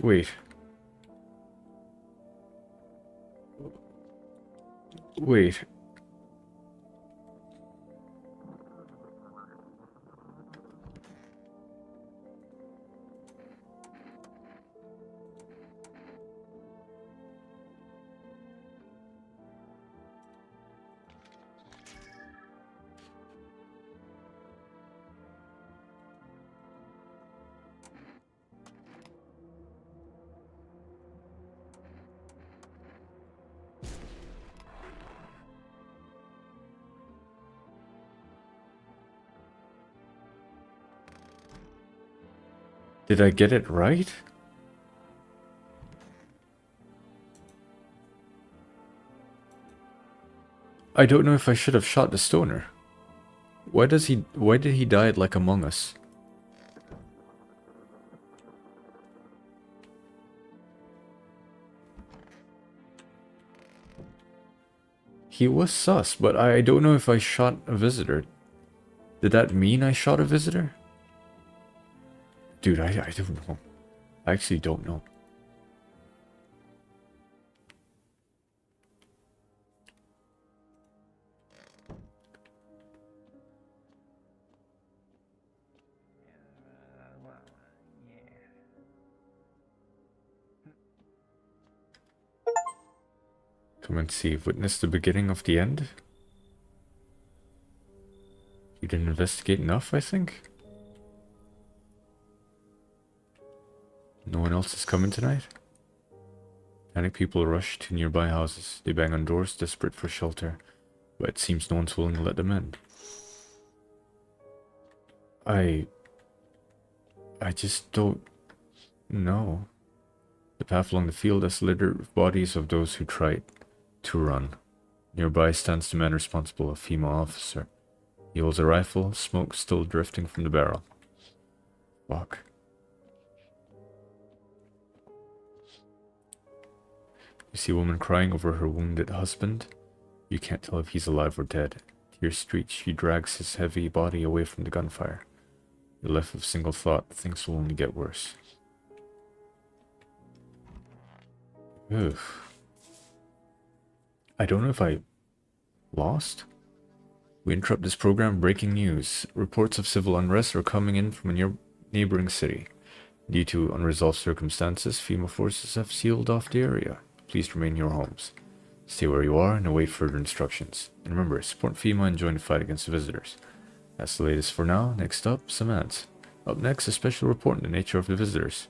Wait. Wait. Did I get it right? I don't know if I should have shot the stoner. Why did he die like Among Us? He was sus, but I don't know if I shot a visitor. Did that mean I shot a visitor? Dude, I don't know. I actually don't know. Come and see. Witness the beginning of the end? You didn't investigate enough, I think? No one else is coming tonight? Many people rush to nearby houses. They bang on doors, desperate for shelter. But it seems no one's willing to let them in. I just don't know. The path along the field is littered with bodies of those who tried to run. Nearby stands the man responsible, a female officer. He holds a rifle, smoke still drifting from the barrel. Fuck. You see a woman crying over her wounded husband. You can't tell if he's alive or dead. Tears street, she drags his heavy body away from the gunfire. You're left with a single thought, things will only get worse. Oof. I don't know if I lost? We interrupt this program. Breaking news. Reports of civil unrest are coming in from a neighboring city. Due to unresolved circumstances, FEMA forces have sealed off the area. Please remain in your homes. Stay where you are and await further instructions. And remember, support FEMA and join the fight against the visitors. That's the latest for now. Next up, some ads. Up next, a special report on the nature of the visitors.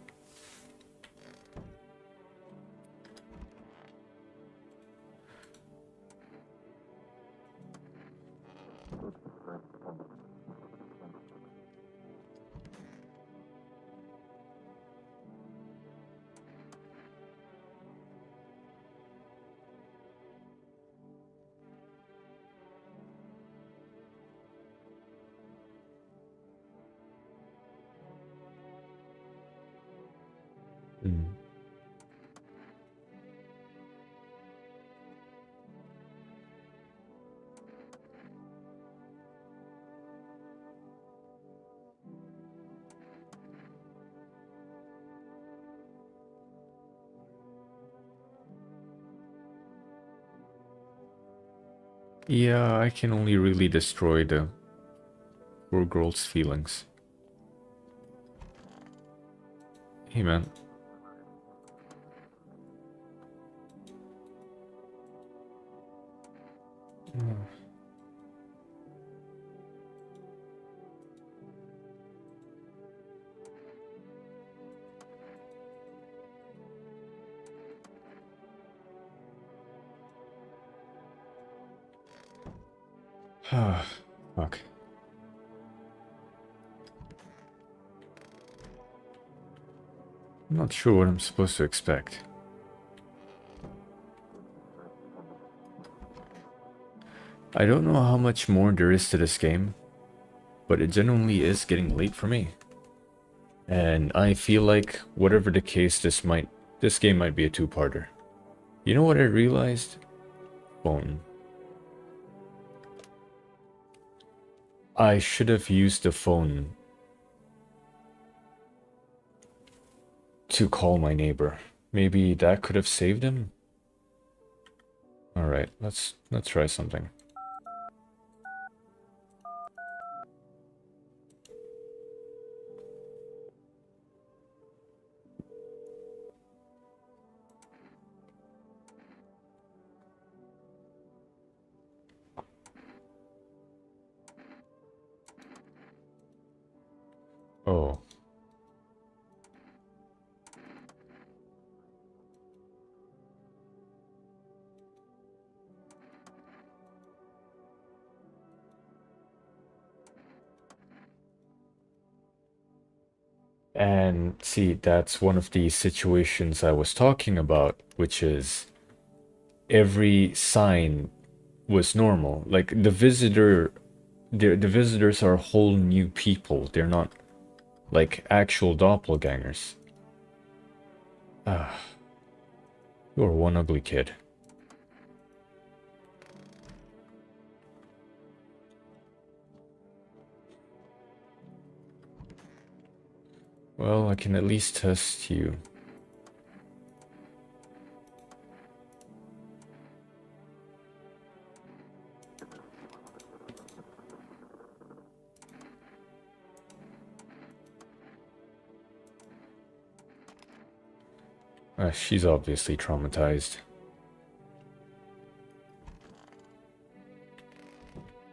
Yeah, I can only really destroy the poor girl's feelings. Hey man. Fuck. I'm not sure what I'm supposed to expect. I don't know how much more there is to this game, but it genuinely is getting late for me. And I feel like, whatever the case, this game might be a two-parter. You know what I realized? Phone. I should have used the phone to call my neighbor. Maybe that could have saved him? Alright, let's try something. Oh. And see, that's one of the situations I was talking about, which is every sign was normal. Like the visitors are whole new people. They're not like actual doppelgangers. Ah, you're one ugly kid. Well, I can at least test you. She's obviously traumatized.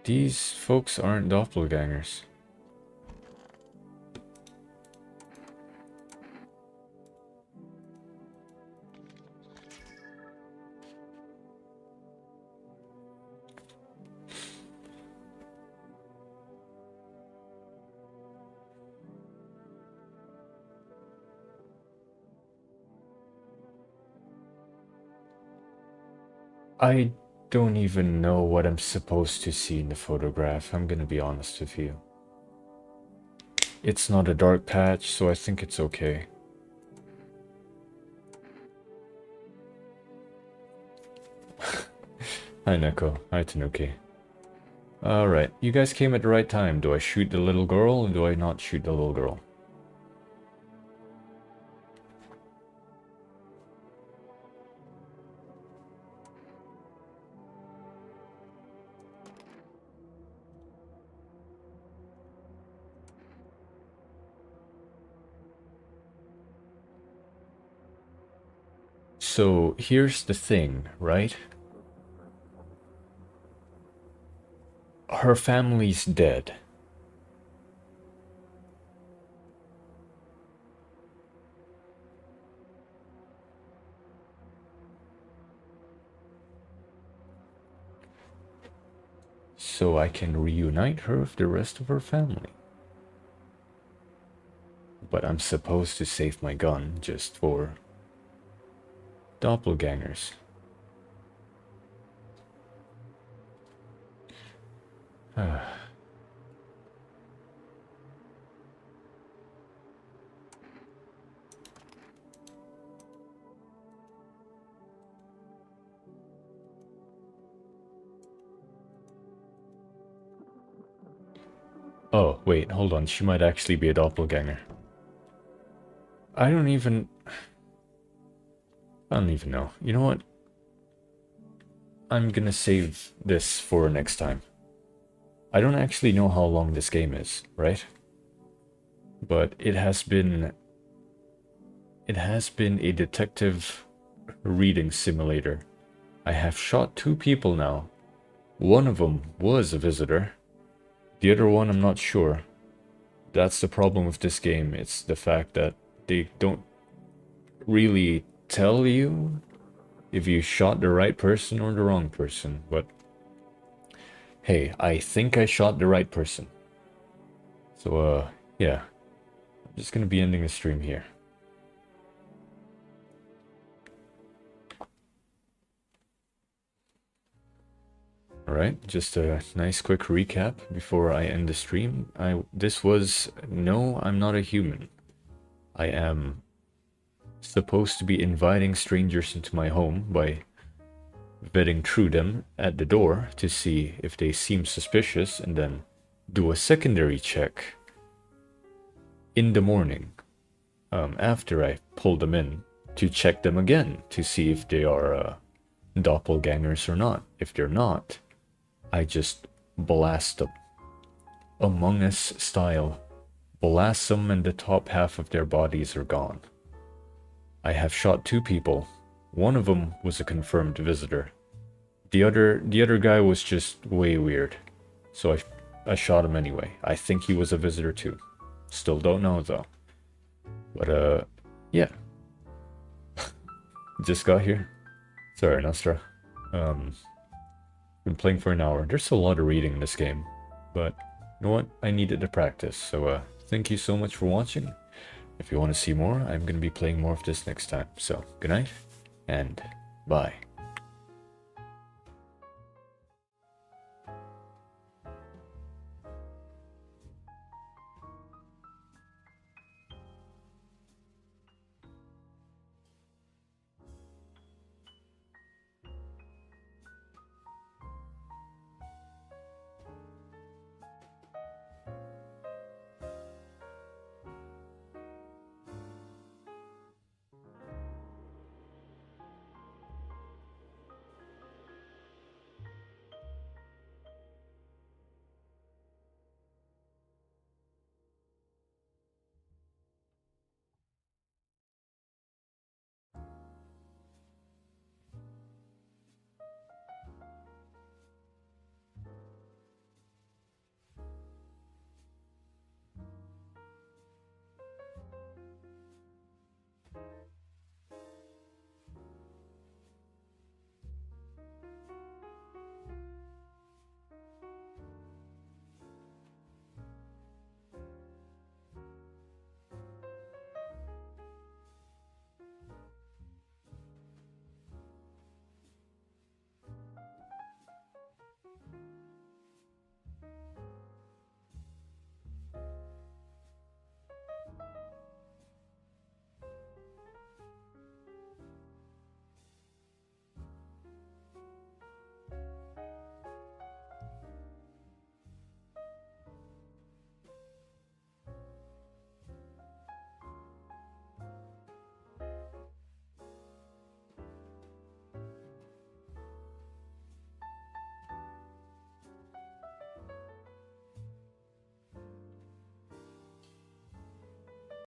These folks aren't doppelgangers. I don't even know what I'm supposed to see in the photograph, I'm gonna be honest with you. It's not a dark patch, so I think it's okay. Hi Neko, hi Tanuki. Alright, you guys came at the right time. Do I shoot the little girl or do I not shoot the little girl? So here's the thing, right? Her family's dead. So I can reunite her with the rest of her family. But I'm supposed to save my gun just for doppelgangers. Oh, wait, hold on. She might actually be a doppelganger. I don't even know. You know what? I'm gonna save this for next time. I don't actually know how long this game is, right? But it has been a detective reading simulator. I have shot 2 people now. One of them was a visitor. The other one, I'm not sure. That's the problem with this game. It's the fact that they don't really tell you if you shot the right person or the wrong person. But hey, I think I shot the right person. So, yeah. I'm just gonna be ending the stream here. Alright, just a nice quick recap before I end the stream. This was No, I'm Not a Human. I am supposed to be inviting strangers into my home by vetting through them at the door to see if they seem suspicious, and then do a secondary check in the morning after I pull them in to check them again to see if they are doppelgangers or not. If they're not, I just blast them. Among Us style. Blast them and the top half of their bodies are gone. I have shot 2 people. One of them was a confirmed visitor. The other guy was just way weird. So I shot him anyway. I think he was a visitor too. Still don't know though. But yeah. Just got here. Sorry, Nostra. Been playing for an hour. There's a lot of reading in this game, but you know what? I needed to practice. So thank you so much for watching. If you want to see more, I'm going to be playing more of this next time. So good night and bye.